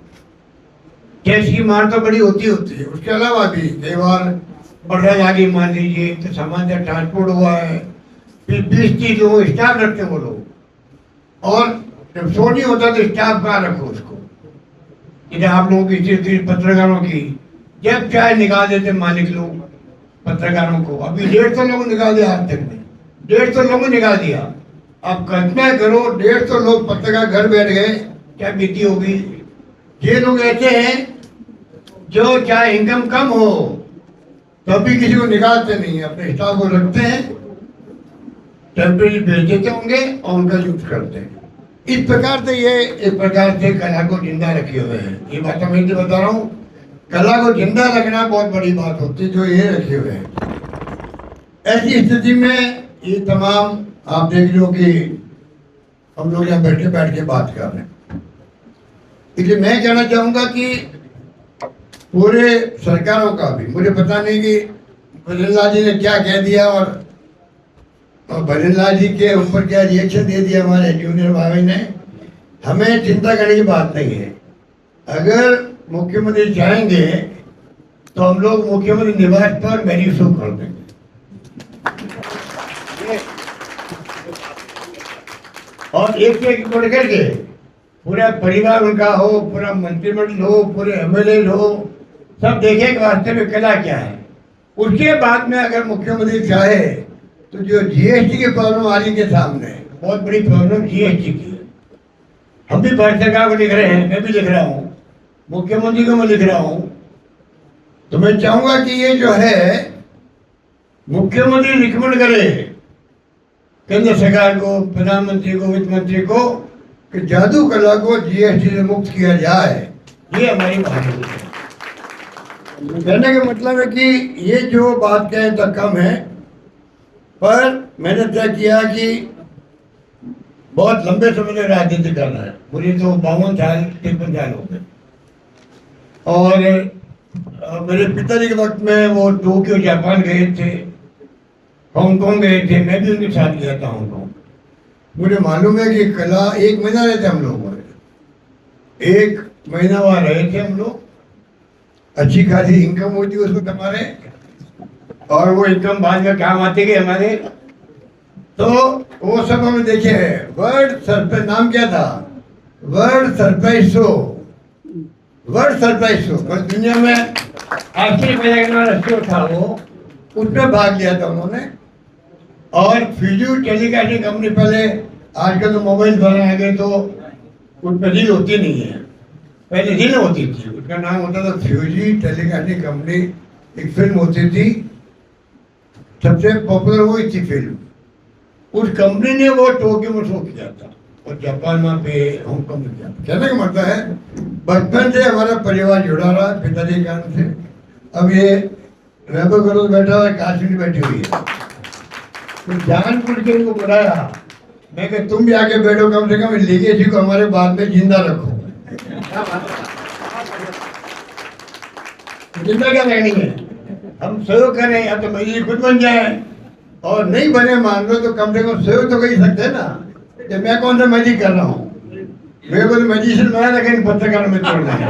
टैक्स की मार तो बड़ी होती है। उसके अलावा भी कई बार बढ़ा लागी, मान लीजिए तो सामान जब ट्रांसपोर्ट हुआ है, फिर 20-30 लोग स्टाफ रखते वो लोग, और जब शो नहीं होता तो स्टाफ कहाँ रखो उसको। जैसे आप लोगों की पत्रकारों की जब चाय निकाल देते मालिक लोग पत्रकारों को, अभी 150 लोगों निकाल दिया आज तक में, 150 लोगों निकाल दिया। आप कल्पना करो 150 लोग पत्रकार घर बैठ गए, क्या बीती होगी। ये लोग ऐसे हैं जो चाहे इनकम कम हो तो भी किसी को निकालते नहीं, अपने स्टाफ को रखते हैं, टेम्परेरी भेज देते होंगे और उनका यूज करते हैं। इस प्रकार से ये एक प्रकार से कला को जिंदा रखे हुए हैं। ये बात मैं इसलिए बता रहा हूँ, कला को जिंदा रखना बहुत बड़ी बात होती है, जो ये रखे हुए हैं। ऐसी स्थिति में ये तमाम आप देख लो कि हम लोग यहाँ बैठ के बात कर रहे हैं। इसलिए मैं कहना चाहूँगा कि पूरे सरकारों का भी, मुझे पता नहीं कि भजनलाल जी ने क्या कह दिया और भजनलाल जी के ऊपर क्या रिएक्शन दे दिया हमारे जूनियर भाई ने। हमें चिंता करने की बात नहीं है। अगर मुख्यमंत्री चाहेंगे तो हम लोग मुख्यमंत्री निवास पर मेरी शो कर देंगे। और एक से एक बढ़ करके पूरा परिवार उनका हो, पूरा मंत्रिमंडल हो, पूरे एमएलए हो, सब देखे कि वास्तव में कला क्या है। उसके बाद में अगर मुख्यमंत्री चाहे तो जो जीएसटी की प्रॉब्लम आ रही के सामने, बहुत बड़ी प्रॉब्लम जीएसटी की है। हम भी भारत सरकार को लिख रहे हैं, मैं भी लिख रहा हूँ, मुख्यमंत्री को मैं लिख रहा हूँ। तो मैं चाहूंगा कि ये जो है मुख्यमंत्री रिकमेंड करे केंद्र सरकार को, प्रधानमंत्री को, वित्त मंत्री को कि जादू कला को जीएसटी से मुक्त किया जाए। ये हमारी बात है। कहने का मतलब है कि ये जो बात कहें तो कम है, पर मैंने तय किया कि बहुत लंबे समय तक राजनीति करना है। मुझे तो 52 साल 53 साल हो गए। और मेरे पिताजी के वक्त में वो टोक्यो जापान गए थे, हांगकांग गए थे, मैं भी उनके साथ गया था हांगकांग। मुझे मालूम है कि कला 1 महीना रहे थे हम लोग, 1 महीना वहाँ रहे थे हम लोग। अच्छी खासी इनकम होती है उसको हमारे, और वो इनकम बाद में काम आती गई हमारे। तो वो सब हमने देखे हैं। वर्ल्ड सरप्राइज नाम क्या था, world surprise show, world surprise show, बस दुनिया में आश्चर्य पैदा करने वाला शो था वो, उसमें भाग लिया था उन्होंने। और फ्यूजी टेलीकास्टिंग कंपनी, पहले आजकल तो मोबाइल द्वारा आ गए तो उसमें रील होती नहीं है, पहले रील होती थी, उसका नाम होता था फ्यूजी टेलीकास्टिंग कंपनी। एक फिल्म होती थी, सबसे पॉपुलर हुई थी फिल्म। उस कंपनी ने वो टोक्यो में शो किया था और जापान में पे हांगकांग में किया। कहने का मतलब है बचपन से हमारा परिवार जुड़ा रहा पिताजी के कारण से। अब ये वैभव गढ़ बैठा हुआ है, काश्मीर बैठी हुई है, तो जानबूझ के इनको बुलाया। मैं कहा तुम भी आके बैठो, कम से कम लीगेसी को हमारे बाद में जिंदा रखो। जिंदा क्या रहनी है, हम सहयोग करें या तो मजदूरी खुद बन जाए, और नहीं बने मान लो तो कम से कम सहयोग तो कर ही सकते हैं ना। कि मैं कौन सा मैजिक कर रहा हूँ, मेरे को तो मैजिशियन बना, लेकिन पत्रकार में छोड़ना है।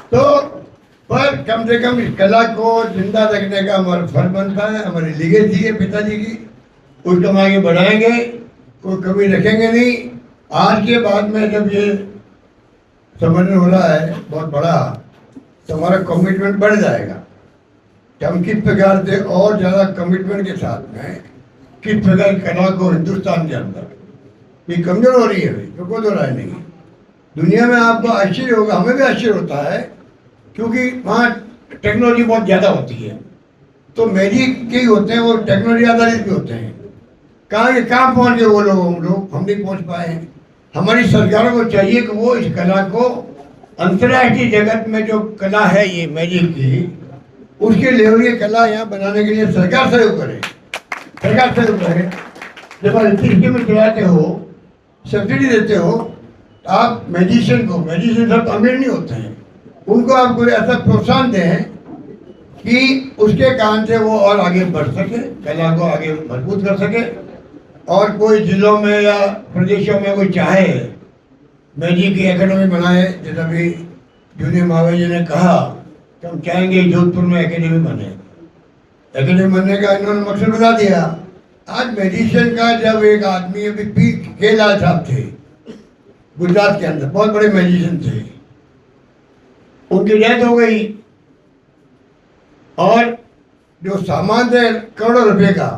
तो पर कम से कम इस कला को जिंदा रखने का हमारा फर्ज बनता है, हमारी लीगेसी है पिताजी की, उसको हम आगे बढ़ाएंगे, कोई कमी रखेंगे नहीं। आज के बाद में जब ये समझ हो रहा है बहुत बड़ा, तो हमारा कमिटमेंट बढ़ जाएगा कि हम किस प्रकार से और ज़्यादा कमिटमेंट के साथ में किस प्रकार कला को हिंदुस्तान के अंदर ये कमजोर हो रही है, तो कोई दो राय नहीं। दुनिया में आपको आश्चर्य होगा, हमें भी आश्चर्य होता है, क्योंकि वहाँ टेक्नोलॉजी बहुत ज़्यादा होती है। तो मैजिक के होते हैं, वो टेक्नोलॉजी आधारित भी होते हैं। कहाँ पहुँच गए वो लोग, हम नहीं पहुँच पाए। हमारी सरकारों को चाहिए कि वो इस कला को अंतर्राष्ट्रीय जगत में जो कला है ये मैजिक की, उसके लेवल की कला यहाँ बनाने के लिए सरकार सहयोग करे, सरकार सहयोग करे। जब आप स्कीम में चलाते हो, सब्सिडी देते हो, तो आप मैजिशियन को, मैजिशियन सब अमीर नहीं होते हैं, उनको आप कोई ऐसा प्रोत्साहन दें कि उसके कारण से वो और आगे बढ़ सके, कला को आगे मजबूत कर सके। और कोई जिलों में या प्रदेशों में कोई चाहे मैजिक की एकेडमी बनाए, जैसा भी जूनियर महावीर जी ने कहा कि हम चाहेंगे जोधपुर में एकेडमी बने। एकेडमी बनने का इन्होंने मकसद बता दिया। आज मैजिशियन का जब एक आदमी अभी पी के लाल साहब थे गुजरात के अंदर, बहुत बड़े मैजिशियन थे, उनकी डेथ हो गई, और जो सामान थे करोड़ों रुपए का,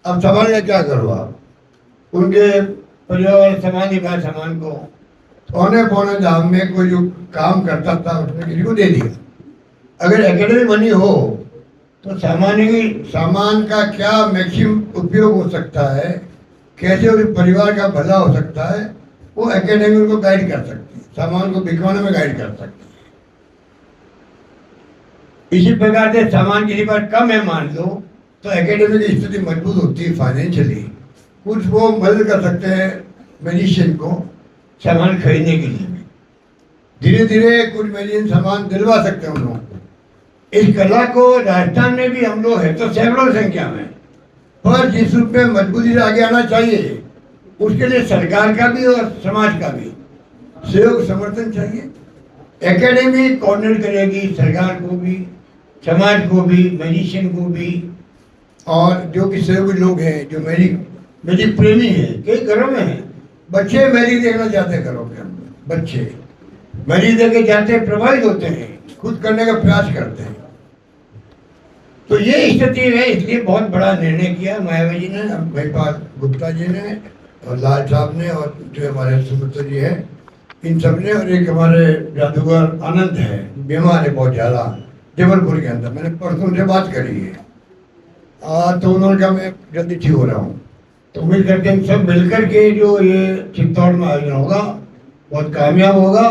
अब सामान का क्या करो आप? उनके परिवार सामान ही पाया, सामान को पौने पौने दाम में कोई जो काम करता था उसने किसी को दे दिया। अगर एकेडमी बनी हो तो सामान का क्या मैक्सिमम उपयोग हो सकता है, कैसे उस परिवार का भला हो सकता है, वो एकेडमी उनको गाइड कर सकती है, सामान को बिकवाने में गाइड कर सकती है। इसी प्रकार से सामान किसी पर कम है मान लो तो एकेडमी की स्थिति मजबूत होती है फाइनेंशियली, कुछ वो मदद कर सकते हैं मेडिसिन को सामान खरीदने के लिए। धीरे धीरे कुछ मेडिसिन सामान दिलवा सकते हैं उन लोगों को। इस कला को राजस्थान में भी हम लोग है तो सैकड़ों संख्या में, पर जिस रूप में मजबूती से आगे आना चाहिए उसके लिए सरकार का भी और समाज का भी सहयोग समर्थन चाहिए। एकेडमी कोऑर्डिनेट करेगी सरकार को भी, समाज को भी, मैजिशियन को भी, और जो कि सहयोगी लोग हैं जो मेरी प्रेमी है। कई घरों में है बच्चे मैजिक देखना चाहते हैं, घरों के अंदर बच्चे मैजिक देख के जाते हैं, प्रभावित होते हैं, खुद करने का प्रयास करते हैं। तो ये स्थिति है, इसलिए बहुत बड़ा निर्णय किया मायावती जी ने, महिपाल गुप्ता जी ने और लाल साहब ने और जो हमारे सुमित्रा जी है इन सब ने, और एक हमारे जादूगर आनंद है, बीमार है बहुत ज़्यादा जबलपुर के अंदर। मैंने परसों उनसे बात करी है तो उन्होंने कहा मैं जल्दी ठीक हो रहा हूँ। तो उम्मीद करते हैं सब मिलकर के जो ये चित्तौड़ में आयोजन होगा बहुत कामयाब होगा,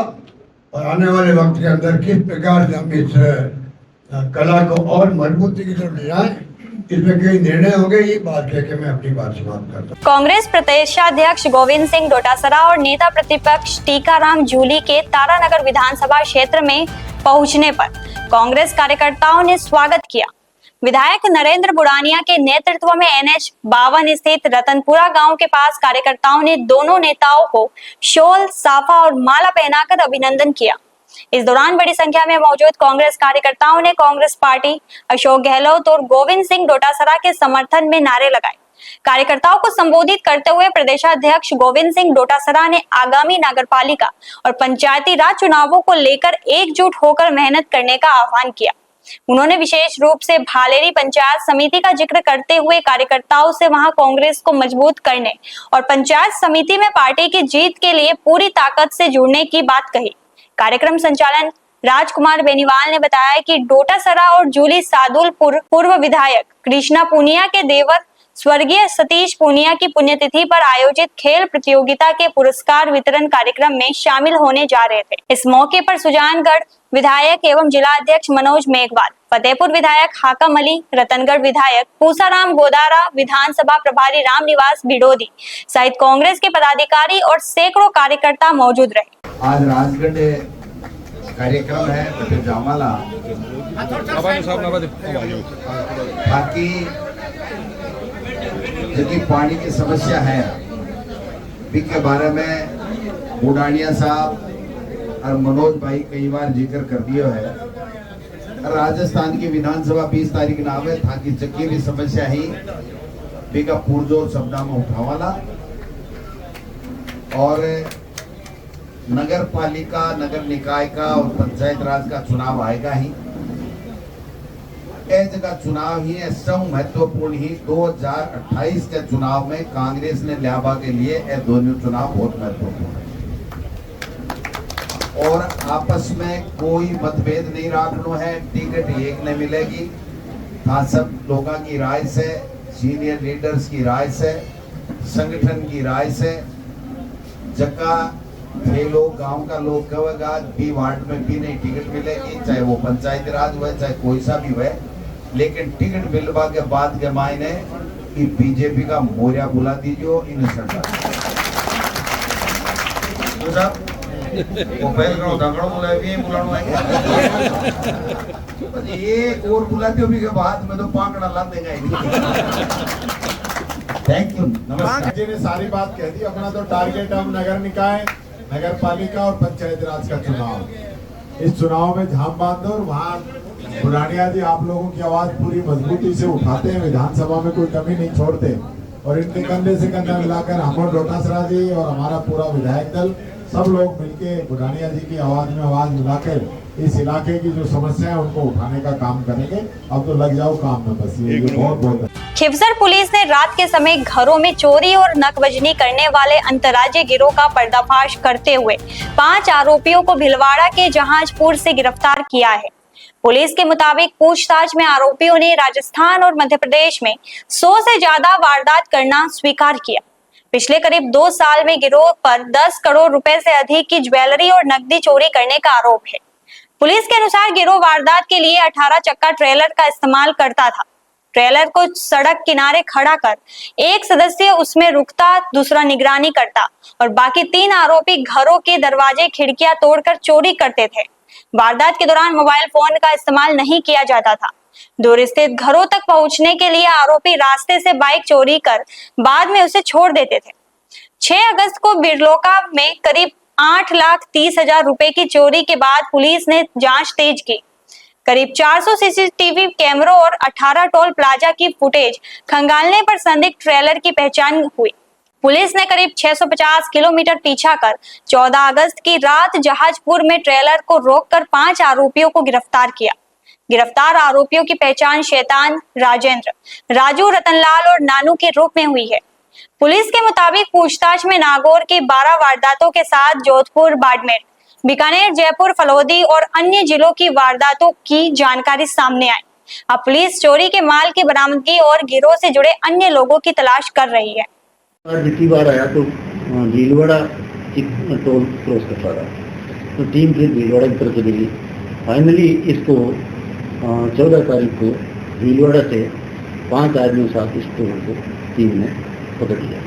और आने वाले वक्त के अंदर किस प्रकार से हम इस कला को और मजबूती की तरफ ले जाएं, इसमें कई निर्णय हो गए। ये बात कह के मैं अपनी बात समाप्त करता हूं। कांग्रेस प्रदेशाध्यक्ष गोविंद सिंह डोटासरा और नेता प्रतिपक्ष टीकाराम जूली के तारानगर विधानसभा क्षेत्र में पहुंचने पर कांग्रेस कार्यकर्ताओं ने स्वागत किया। विधायक नरेंद्र बुरानिया के नेतृत्व में NH 52 स्थित रतनपुरा गांव के पास कार्यकर्ताओं ने दोनों नेताओं को शॉल, साफा और माला पहनाकर अभिनंदन किया। इस दौरान बड़ी संख्या में मौजूद कांग्रेस कार्यकर्ताओं ने कांग्रेस पार्टी, अशोक गहलोत और गोविंद सिंह डोटासरा के समर्थन में नारे लगाए। कार्यकर्ताओं को संबोधित करते हुए प्रदेशाध्यक्ष गोविंद सिंह डोटासरा ने आगामी नगरपालिका और पंचायती राज चुनावों को लेकर एकजुट होकर मेहनत करने का आह्वान किया। उन्होंने विशेष रूप से भालेरी पंचायत समिति का जिक्र करते हुए कार्यकर्ताओं से वहां कांग्रेस को मजबूत करने और पंचायत समिति में पार्टी की जीत के लिए पूरी ताकत से जुड़ने की बात कही। कार्यक्रम संचालन राजकुमार बेनीवाल ने बताया कि डोटासरा और जूली सादुलपुर पूर्व विधायक कृष्णा पूनिया के देवर स्वर्गीय सतीश पूनिया की पुण्यतिथि पर आयोजित खेल प्रतियोगिता के पुरस्कार वितरण कार्यक्रम में शामिल होने जा रहे थे। इस मौके पर सुजानगढ़ विधायक एवं जिला अध्यक्ष मनोज मेघवाल, फतेहपुर विधायक हाकम अली, रतनगढ़ विधायक पूसाराम गोदारा, विधानसभा प्रभारी रामनिवास बिडोदी सहित कांग्रेस के पदाधिकारी और सैकड़ों कार्यकर्ता मौजूद रहे। आज राजगढ़ कार्यक्रम है जामाला, बाकी जितनी पानी की समस्या है के बारे में बुढ़ानिया साहब और मनोज भाई कई बार जिक्र कर दिया है। राजस्थान की विधानसभा 20 तारीख नाम है ताकि चक्की भी समस्या ही बिका पुरजोर शब्दा में उठावाला, और नगर पालिका, नगर निकाय का और पंचायत राज का चुनाव आएगा ही। जगह चुनाव ही ऐसा महत्वपूर्ण ही 2028 के चुनाव में कांग्रेस ने लियाबा के लिए ये दोनों चुनाव बहुत महत्वपूर्ण है, और आपस में कोई मतभेद नहीं रखना है। टिकट एक ने मिलेगी था सब लोगों की राय से, सीनियर लीडर्स की राय से, संगठन की राय से। जगह ये लोग गांव का लोग कहेगा बी वार्ड में भी नहीं टिकट मिलेगी, चाहे वो पंचायती राज हुए चाहे कोई सा भी हुए, लेकिन टिकट मिलवा के बाद के मायने कि बीजेपी का मोरिया बुला दीजिए इन एक और बुलाते भी के बाद में तो पाकड़ा ला देगा। Thank you. नमस्कार जी ने सारी बात कह दी। अपना तो टारगेट हम नगर निकाय, नगर पालिका और पंचायत राज का चुनाव। इस चुनाव में झाम बांधो और वहाँ बुरानिया जी आप लोगों की आवाज पूरी मजबूती से उठाते हैं, विधानसभा में कोई कमी नहीं छोड़ते, और इनके कंधे से कंधा मिलाकर हम डोटासरा जी और हमारा पूरा विधायक दल सब लोग मिलके बुरानिया जी की आवाज में आवाज मिलाकर इस इलाके की जो समस्या है उनको उठाने का काम करेंगे। अब तो लग जाओ काम में, बस ये बहुत बहुत। खिवसर पुलिस ने रात के समय घरों में चोरी और नकबजनी करने वाले अंतर्राज्यीय गिरोह का पर्दाफाश करते हुए 5 आरोपियों को भिलवाड़ा के जहाजपुर से गिरफ्तार किया है। पुलिस के मुताबिक पूछताछ में आरोपियों ने राजस्थान और मध्य प्रदेश में 100 से ज्यादा वारदात करना स्वीकार किया। पिछले करीब 2 साल में गिरोह पर 10 करोड़ रुपए से अधिक की ज्वेलरी और नकदी चोरी करने का आरोप है। पुलिस के अनुसार गिरोह वारदात के लिए 18 चक्का ट्रेलर का इस्तेमाल करता था। ट्रेलर को सड़क किनारे खड़ा कर एक सदस्य उसमें रुकता, दूसरा निगरानी करता और बाकी 3 आरोपी घरों के दरवाजे खिड़कियां तोड़कर चोरी करते थे। वारदात के दौरान मोबाइल फोन का इस्तेमाल नहीं किया जाता था। दूर स्थित घरों तक पहुंचने के लिए आरोपी रास्ते से बाइक चोरी कर बाद में उसे छोड़ देते थे। 6 अगस्त को बिरलोका में करीब 8,30,000 रुपए की चोरी के बाद पुलिस ने जांच तेज की। करीब 400 सीसीटीवी कैमरों और 18 टोल प्लाजा की फुटेज खंगालने पर संदिग्ध ट्रेलर की पहचान हुई। पुलिस ने करीब 650 किलोमीटर पीछा कर 14 अगस्त की रात जहाजपुर में ट्रेलर को रोककर 5 आरोपियों को गिरफ्तार किया। गिरफ्तार आरोपियों की पहचान शैतान, राजेंद्र, राजू, रतनलाल और नानू के रूप में हुई है। पुलिस के मुताबिक पूछताछ में नागौर की 12 वारदातों के साथ जोधपुर, बाड़मेर, बीकानेर, जयपुर, फलोदी और अन्य जिलों की वारदातों की जानकारी सामने आई। अब पुलिस चोरी के माल की बरामदगी और गिरोह से जुड़े अन्य लोगों की तलाश कर रही है। जितनी बार आया तो भीलवाड़ा टोल क्रॉस करता था, तो टीम फिर भीलवाड़ा की तरफ चली गई। फाइनली इसको 14 तारीख को भीलवाड़ा से 5 आदमियों के साथ इस टोल को टीम ने पकड़ लिया।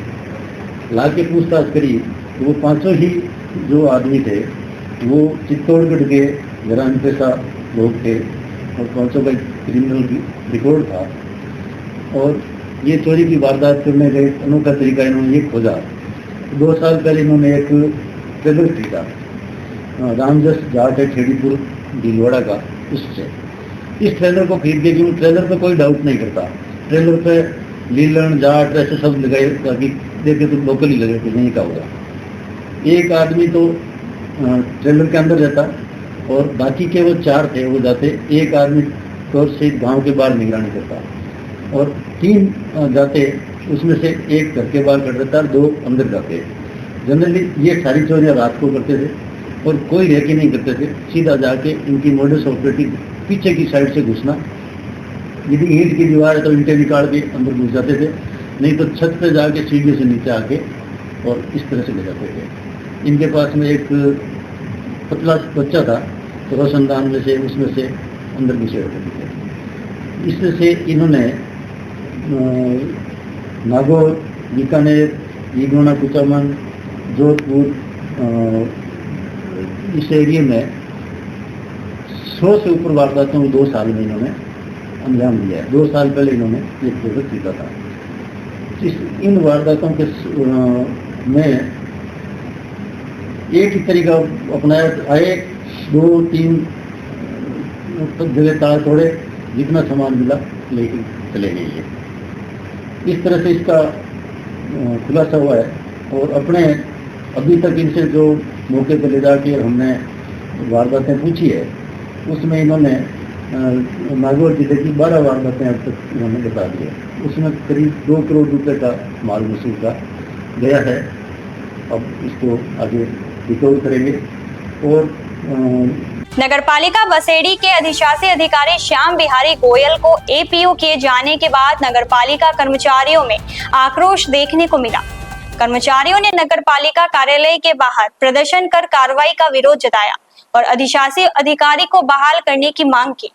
ला के पूछताछ करी तो वो 500 ही जो आदमी थे वो चित्तौड़गढ़ के ग्राम पेशा लोग थे और 500 का क्रिमिनल रिकॉर्ड था। और ये चोरी की वारदात करने का एक अनोखा तरीका इन्होंने ये खोजा। 2 साल पहले इन्होंने एक ट्रेलर खरीदा, रामजस जाट है खेड़ीपुर भीलवाड़ा का, उससे इस ट्रेलर को खरीद के, क्योंकि ट्रेलर पे कोई डाउट नहीं करता, ट्रेलर पे लीलन जाट ऐसे सब लगाए ताकि देखे तो लोकल ही लगे कि नहीं का होगा। एक आदमी तो ट्रेलर के अंदर जाता और बाकी के वो 4 थे वो जाते। एक आदमी तो से गांव के बाहर निगरानी करता और 3 जाते, उसमें से एक घर के बाहर कर देता और 2 अंदर जाते। जनरली ये सारी चोरियाँ रात को करते थे और कोई रह के नहीं करते थे। सीधा जाके इनकी मोडस ऑपरेटी पीछे की साइड से घुसना, यदि ईंट की दीवार है तो ईंटें निकाल के अंदर घुस जाते थे, नहीं तो छत पे जाके सीढ़ी से नीचे आके और इस तरह से ले जाते थे। इनके पास में एक पतला बच्चा था तो रोशनदान में से उसमें से अंदर घुसे होते थे। इससे इन्होंने नागौर, बीकानेर, ईगोना, कुचामन, जोधपुर, इस एरिया में 100 से ऊपर वारदातों में 2 साल में इन्होंने अंजाम दिया है। 2 साल पहले इन्होंने एक प्रोजेक्ट खरीदा था। इन वारदातों के में एक ही तरीका अपनाया, आए 2-3 जगह तार तोड़े, जितना सामान मिला लेके चले गए। ये इस तरह से इसका खुलासा हुआ है। और अपने अभी तक इनसे जो मौके पर ले जाके हमने वारदातें पूछी है उसमें इन्होंने नागौर जिले की 12 वारदातें अब तक इन्होंने बता दी है। उसमें करीब 2 करोड़ रुपए का माल वसूल का गया है। अब इसको आगे रिकवर करेंगे। और नगरपालिका बसेड़ी के अधिशासी अधिकारी श्याम बिहारी गोयल को एपीओ किए जाने के बाद नगरपालिका कर्मचारियों में आक्रोश देखने को मिला। कर्मचारियों ने नगरपालिका कार्यालय के बाहर प्रदर्शन कर कार्रवाई का विरोध जताया और अधिशासी अधिकारी को बहाल करने की मांग की।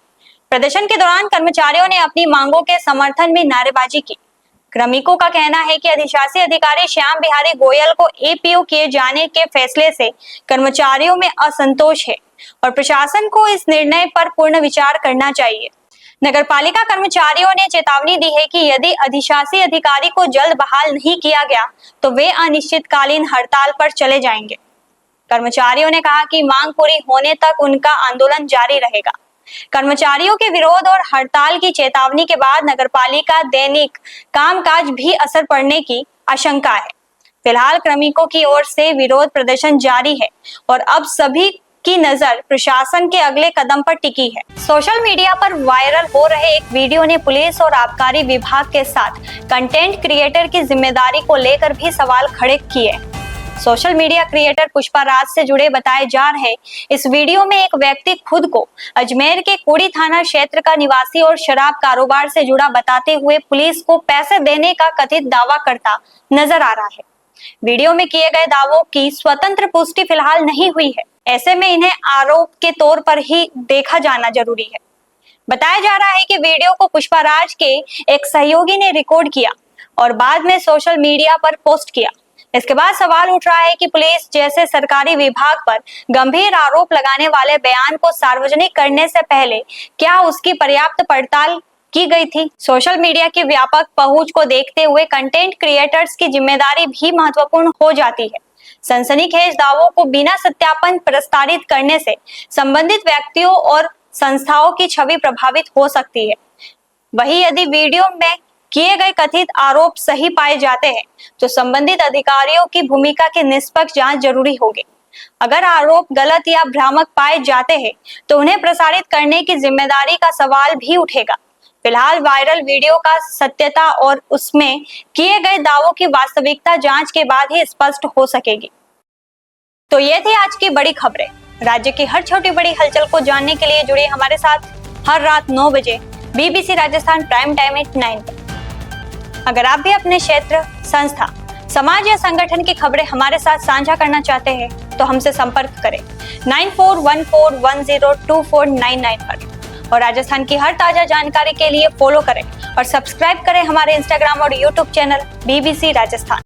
प्रदर्शन के दौरान कर्मचारियों ने अपनी मांगों के समर्थन में नारेबाजी की। श्रमिकों का कहना है कि अधिशासी अधिकारी श्याम बिहारी गोयल को एपीओ किए जाने के फैसले से कर्मचारियों में असंतोष है और प्रशासन को इस निर्णय पर पूर्ण विचार करना चाहिए। नगरपालिका कर्मचारियों ने चेतावनी दी है कि यदि अधिशासी अधिकारी को जल्द बहाल नहीं किया गया तो वे अनिश्चितकालीन हड़ताल पर चले जाएंगे। कर्मचारियों ने कहा कि मांग पूरी होने तक उनका आंदोलन जारी रहेगा। कर्मचारियों के विरोध और हड़ताल की चेतावनी के बाद नगरपालिका दैनिक कामकाज भी असर पड़ने की आशंका है। फिलहाल श्रमिकों की ओर से विरोध प्रदर्शन जारी है और अब सभी की नजर प्रशासन के अगले कदम पर टिकी है। सोशल मीडिया पर वायरल हो रहे एक वीडियो ने पुलिस और आबकारी विभाग के साथ कंटेंट क्रिएटर की जिम्मेदारी को लेकर भी सवाल खड़े किए। Social media creator Pushpa Raj से जुड़े बताए जा रहे इस वीडियो में एक व्यक्ति खुद को अजमेर के कुड़ी थाना क्षेत्र का निवासी और शराब कारोबार से जुड़ा बताते हुए पुलिस को पैसे देने का कथित दावा करता नजर आ रहा है। वीडियो में किए गए दावों की स्वतंत्र पुष्टि फिलहाल नहीं हुई है, ऐसे में इन्हें आरोप के तौर पर ही देखा जाना जरूरी है। बताया जा रहा है कि वीडियो को पुष्पा राज के एक सहयोगी ने रिकॉर्ड किया और बाद में सोशल मीडिया पर पोस्ट किया। इसके बाद सवाल उठ रहा है कि पुलिस जैसे सरकारी विभाग पर गंभीर आरोप लगाने वाले बयान को सार्वजनिक करने से पहले क्या उसकी पर्याप्त पड़ताल की गई थी। सोशल मीडिया की व्यापक पहुंच को देखते हुए कंटेंट क्रिएटर्स की जिम्मेदारी भी महत्वपूर्ण हो जाती है। सनसनीखेज दावों को बिना सत्यापन प्रस्तावित करने से संबंधित व्यक्तियों और संस्थाओं की छवि प्रभावित हो सकती है। वहीं यदि वीडियो में किए गए कथित आरोप सही पाए जाते हैं तो संबंधित अधिकारियों की भूमिका की निष्पक्ष जांच जरूरी होगी। अगर आरोप गलत या भ्रामक पाए जाते हैं तो उन्हें प्रसारित करने की जिम्मेदारी का सवाल भी उठेगा। फिलहाल वायरल वीडियो का सत्यता और उसमें किए गए दावों की वास्तविकता जांच के बाद ही स्पष्ट हो सकेगी। तो ये थी आज की बड़ी खबरें। राज्य की हर छोटी बड़ी हलचल को जानने के लिए जुड़िए हमारे साथ हर रात 9 बजे BBC राजस्थान प्राइम टाइम 9 पर। अगर आप भी अपने क्षेत्र, संस्था, समाज या संगठन की खबरें हमारे साथ साझा करना चाहते हैं तो हमसे संपर्क करें 9414102499 पर और राजस्थान की हर ताजा जानकारी के लिए फॉलो करें और सब्सक्राइब करें हमारे इंस्टाग्राम और यूट्यूब चैनल BBC राजस्थान।